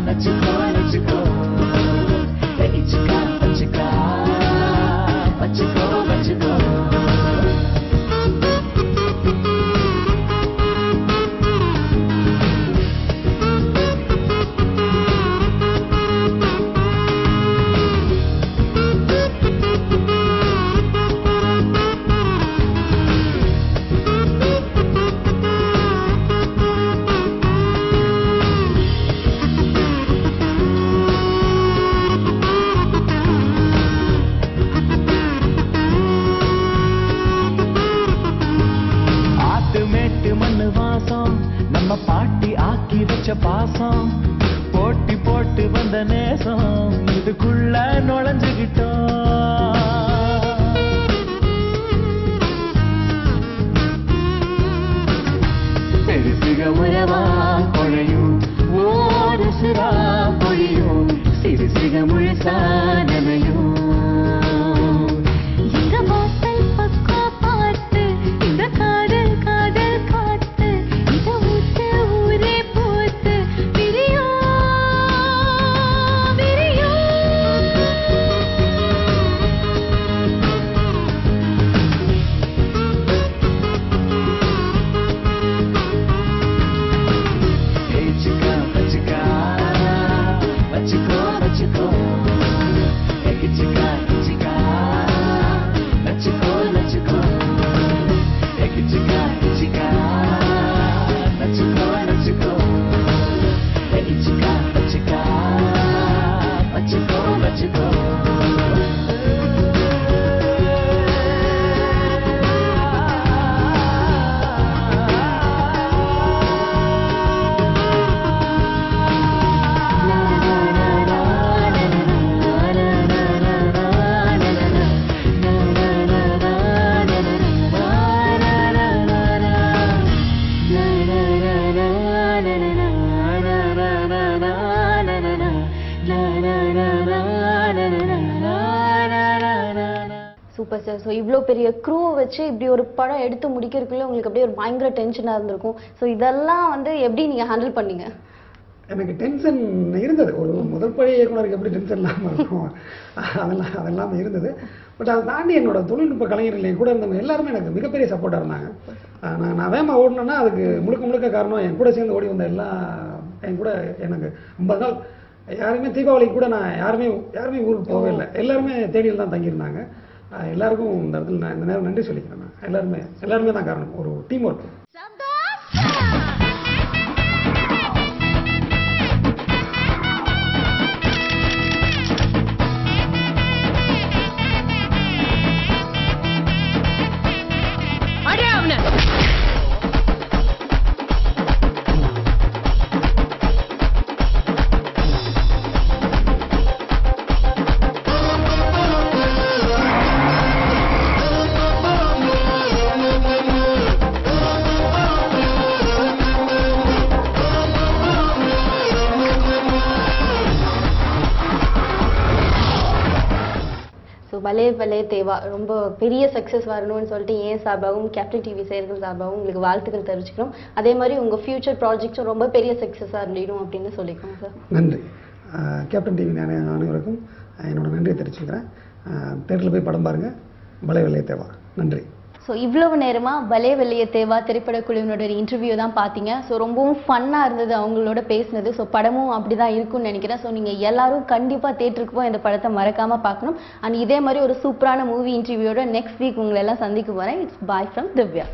nachiko, nachiko. Chica, chica, pachiko, pachiko. பாட்டி ஆக்கி வச்ச பாசம் போட்டி போட்டு வந்த நேசம் இதுக்குள்ள நுழைஞ்சுகிட்டோம் பெருசுக உறவா கொழையும் ஓரசுரா பொழியும் சிறுசிக முழுசா நனையும் எங்க வாசல் பக்கம் பார்த்து இந்த காதல் காதல் காத்து இத ஊத்து ஊரே போத்து விரியும் Chica, chica, chico, chico. Chica, chica, chico, chico. Chica, chica, chico, chico. Chica, chica, chico, chico. Super sir. So இவ்வளோ பெரிய க்ரூவை வச்சு இப்படி ஒரு படம் எடுத்து முடிக்கிறதுக்குள்ள உங்களுக்கு அப்படியே ஒரு பயங்கர டென்ஷனாக இருந்திருக்கும். ஸோ இதெல்லாம் வந்து எப்படி நீங்கள் ஹேண்டில் பண்ணீங்க? எனக்கு டென்ஷன் இருந்தது. ஒரு முதல் பழைய இயக்குனருக்கு எப்படி டென்ஷன் இல்லாமல் இருக்கும், அதெல்லாம் இருந்தது. பட் அதை தாண்டி என்னோட தொழில்நுட்ப கலைஞர்கள் கூட இருந்தவங்க எல்லாருமே எனக்கு மிகப்பெரிய சப்போர்ட்டாக இருந்தாங்க. நான் வேகமாக ஓடணுன்னா அதுக்கு முழுக்க காரணம் என் கூட சேர்ந்து ஓடி வந்த என் கூட எனக்கு 50 நாள் யாருமே தீபாவளிக்கு கூட நான் யாருமே ஊருக்கு போகவே இல்லை. எல்லாருமே தேனியில் தான் தங்கியிருந்தாங்க. எல்லாருக்கும் இந்த இடத்துல நான் இந்த நேரம் நன்றி சொல்லிக்கிறேன். நான் எல்லாருமே தான் காரணம். ஒரு டீம் ஒர்க். ஸோ பலே பலே தேவா ரொம்ப பெரிய சக்ஸஸ் வரணும்னு சொல்லிட்டு ஏன் சார்பாகவும் கேப்டன் டிவி செயல்கள் சார்பாகவும் உங்களுக்கு வாழ்த்துக்கள் தெரிவிச்சுக்கிறோம். அதே மாதிரி உங்கள் ஃபியூச்சர் ப்ராஜெக்ட்ஸும் ரொம்ப பெரிய சக்ஸஸாக இருந்திடும் அப்படின்னு சொல்லிக்கிறோம் சார். நன்றி. கேப்டன் டிவி அனைவருக்கும் என்னோட நன்றியை தெரிவிச்சுக்கிறேன். தேட்டரில் போய் படம் பாருங்கள். பலே பலே தேவா. நன்றி. ஸோ இவ்வளவு நேரமாக பலே வெள்ளைய தேவா திரைப்பட குழுவினோட இன்டர்வியூ தான் பார்த்தீங்க. ஸோ ரொம்பவும் ஃபன்னாக இருந்தது அவங்களோட பேசினது. ஸோ படமும் அப்படி தான் இருக்கும்னு நினைக்கிறேன். ஸோ நீங்கள் எல்லாரும் கண்டிப்பாக தேட்டருக்கு போய் இந்த படத்தை மறக்காமல் பார்க்கணும். அண்ட் இதே மாதிரி ஒரு சூப்பரான மூவி இன்டர்வியூவோட நெக்ஸ்ட் வீக் உங்களை எல்லாம் சந்திக்க போகிறேன். It's bye from Divya.